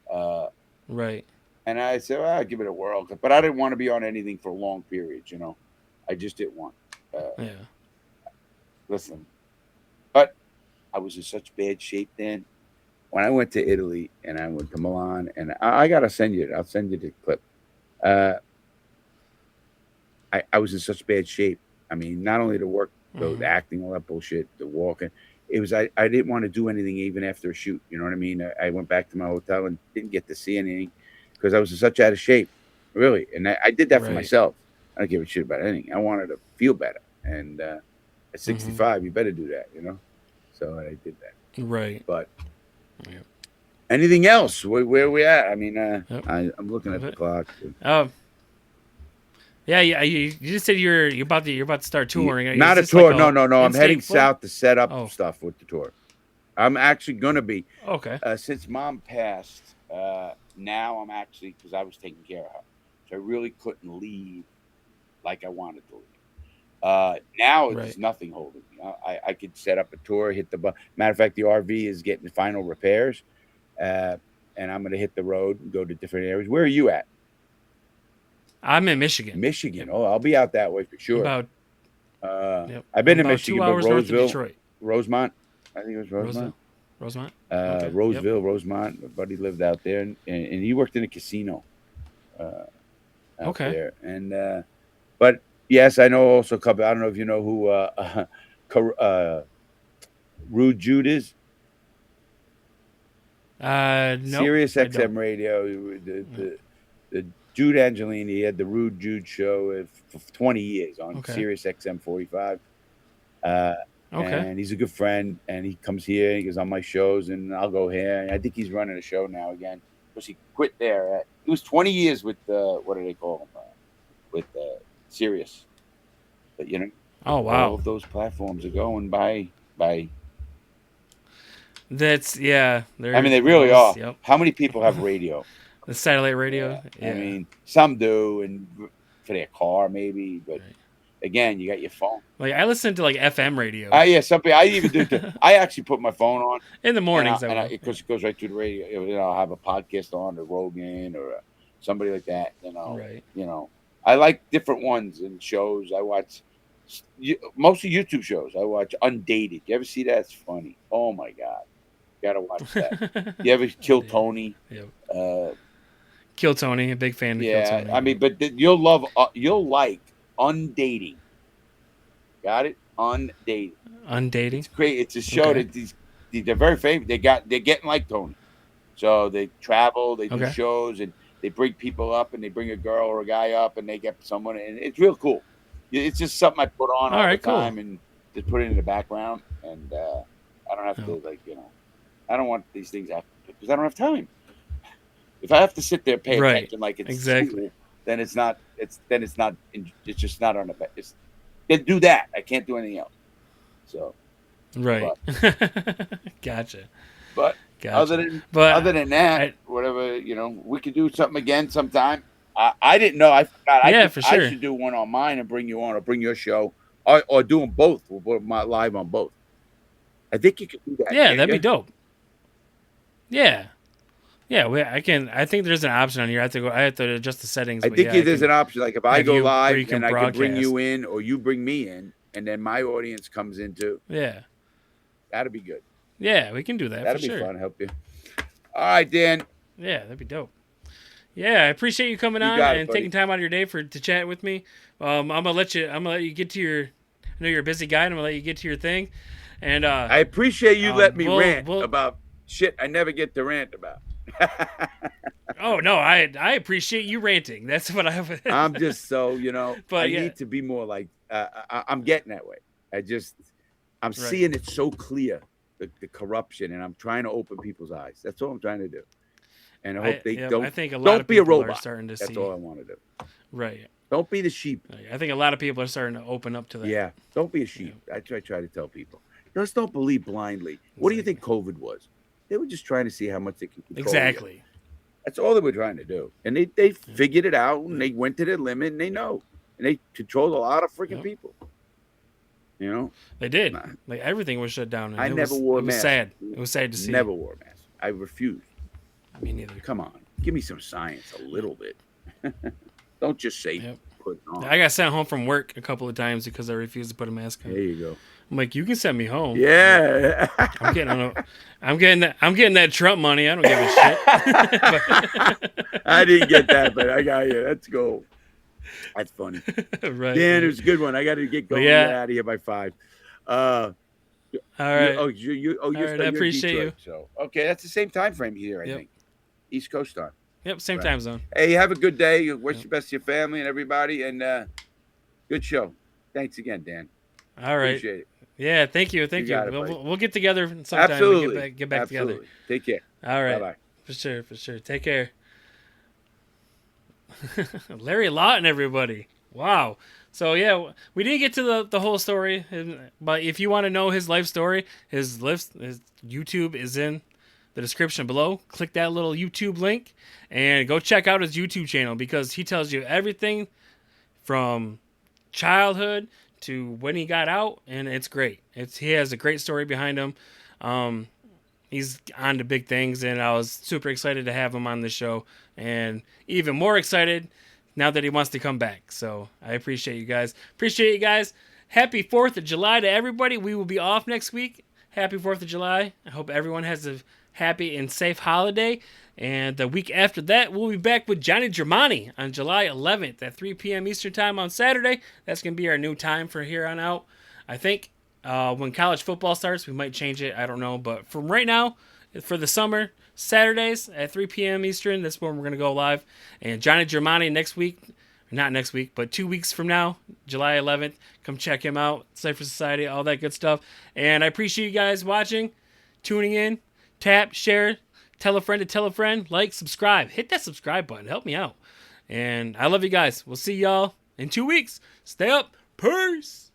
Uh, Right. and I said, well, I'll give it a whirl, but I didn't want to be on anything for long periods. I just didn't want. Uh, Yeah. Listen, but I was in such bad shape then. when I went to Italy and I went to Milan, and I gotta send you it. I'll send you the clip. Uh, I was in such bad shape. I mean, not only the work, the acting, all that bullshit, the walking. It was I didn't want to do anything even after a shoot. You know what I mean? I went back to my hotel and didn't get to see anything because I was in such out of shape, really. And I did that for Right. myself. I don't give a shit about anything. I wanted to feel better. And at 65, you better do that, you know. So I did that. Right. But Yep. anything else? Where we at? I mean, Yep. I'm looking at the clock. Yeah, you just said you're about to start touring. Not a Is this tour. like No. I'm heading in-state flow? south to set up Oh. stuff with the tour. I'm actually gonna be. Okay. Since Mom passed, now I'm actually because I was taking care of her, so I really couldn't leave like I wanted to leave. Now Right. there's nothing holding me. I could set up a tour, hit the matter of fact, the RV is getting final repairs, and I'm gonna hit the road and go to different areas. Where are you at? I'm in Michigan. Michigan. Oh, I'll be out that way for sure. About I've been to about Michigan, 2 but hours north of Roseville, Detroit. Rosemont. I think it was Rosemont. Rosemont. Okay. Roseville, Rosemont. My buddy lived out there, and he worked in a casino out there. And but yes, I know also a couple. I don't know if you know who Rude Jude is. No. Sirius I don't. XM Radio. The Jude Angelini, he had the Rude Jude show for 20 years on Sirius XM 45. And he's a good friend, and he comes here and he goes on my shows, and I'll go here. And I think he's running a show now again because he quit there. He was 20 years with what do they call him? With Sirius. But you know, all of those platforms are going by. That's I mean, they really are. Yep. How many people have radio? The satellite radio. Yeah. I mean, some do, and for their car maybe, but again, you got your phone. Like I listen to like FM radio. Yeah, something I even do. I actually put my phone on in the mornings, because it goes right through the radio. You know, I'll have a podcast on, or Rogan, or somebody like that. You know, You know, I like different ones and shows. I watch mostly YouTube shows. I watch Undated. You ever see that? It's funny. Oh my god, you gotta watch that. You ever Kill Tony? Yep. Kill Tony, a big fan of Kill Tony. I mean, but you'll like Undating. Got it? Undating. It's great. It's a show that they're very famous. They're getting like Tony. So they travel, they do shows, and they bring people up, and they bring a girl or a guy up, and they get someone, and it's real cool. It's just something I put on all the time and just put it in the background, and I don't have to I don't want these things because I don't have time. If I have to sit there pay attention like it's school, then it's just not on the then do that. I can't do anything else. So Gotcha. But other than that, whatever, we could do something again sometime. I didn't know. I forgot. I should do one on mine and bring you on, or bring your show, or do them both. We'll put my live on both. I think you could do that. Yeah, that'd be dope. Yeah. Yeah, I can. I think there's an option on here. I have to adjust the settings. I think there's an option. Like if I go live, and I can bring you in, or you bring me in, and then my audience comes in too. Yeah, that'd be good. Yeah, we can do that. That'd be fun to help you. All right, Dan. Yeah, that'd be dope. Yeah, I appreciate you coming on and taking time out of your day to chat with me. I'm gonna let you get to your. I know you're a busy guy, and I'm gonna let you get to your thing. And I appreciate you letting me rant about shit I never get to rant about. Oh no, I appreciate you ranting. That's what I'm just so but I need to be more like I'm getting that way. I'm seeing it so clear, the corruption, and I'm trying to open people's eyes. That's all I'm trying to do. And I hope they don't. I think a lot of people are starting to see. That's all I want to do. Right. Don't be the sheep. I think a lot of people are starting to open up to that. Yeah. Don't be a sheep. I try to tell people. Just don't believe blindly. What do you think COVID was? They were just trying to see how much they could control. Exactly. You. That's all they were trying to do. And they figured it out, and they went to their limit, and they know. And they controlled a lot of freaking people. They did. Like everything was shut down. And I never wore a mask. It was sad. It was sad to see. Never wore a mask. I refused. Me neither. Come on. Give me some science a little bit. Don't just say put on. I got sent home from work a couple of times because I refused to put a mask on. There you go. I'm like, you can send me home. Yeah. I'm getting that Trump money. I don't give a shit. I didn't get that, but I got you. Let's go. That's funny. Right. Dan, it was a good one. I got to get going. Yeah. Get out of here by 5. All right. You're All right, I appreciate Detroit, so okay, that's the same time frame here, I think. East Coast time. Yep, same time zone. Hey, have a good day. Wish the best to your family and everybody, and good show. Thanks again, Dan. All right. Appreciate it. Yeah, thank you. We'll get together sometime. Absolutely. Get back together. Take care. All right. Bye-bye. For sure. Take care. Larry Lawton, everybody. Wow. So yeah, we didn't get to the whole story, but if you want to know his life story, his YouTube is in the description below. Click that little YouTube link and go check out his YouTube channel because he tells you everything from childhood to when he got out, and it's great. He has a great story behind him. He's on to big things, and I was super excited to have him on the show, and even more excited now that he wants to come back. So I appreciate you guys. Happy 4th of July to everybody. We will be off next week. Happy 4th of July. I hope everyone has a happy and safe holiday. And the week after that, we'll be back with Johnny Germani on July 11th at 3 p.m. Eastern Time on Saturday. That's going to be our new time for here on out. I think when college football starts, we might change it. I don't know. But from right now, for the summer, Saturdays at 3 p.m. Eastern, that's when we're going to go live. And Johnny Germani not next week, but 2 weeks from now, July 11th. Come check him out. Cypher Society, all that good stuff. And I appreciate you guys watching, tuning in. Tap, share, tell a friend, like, subscribe. Hit that subscribe button. Help me out. And I love you guys. We'll see y'all in 2 weeks. Stay up. Peace.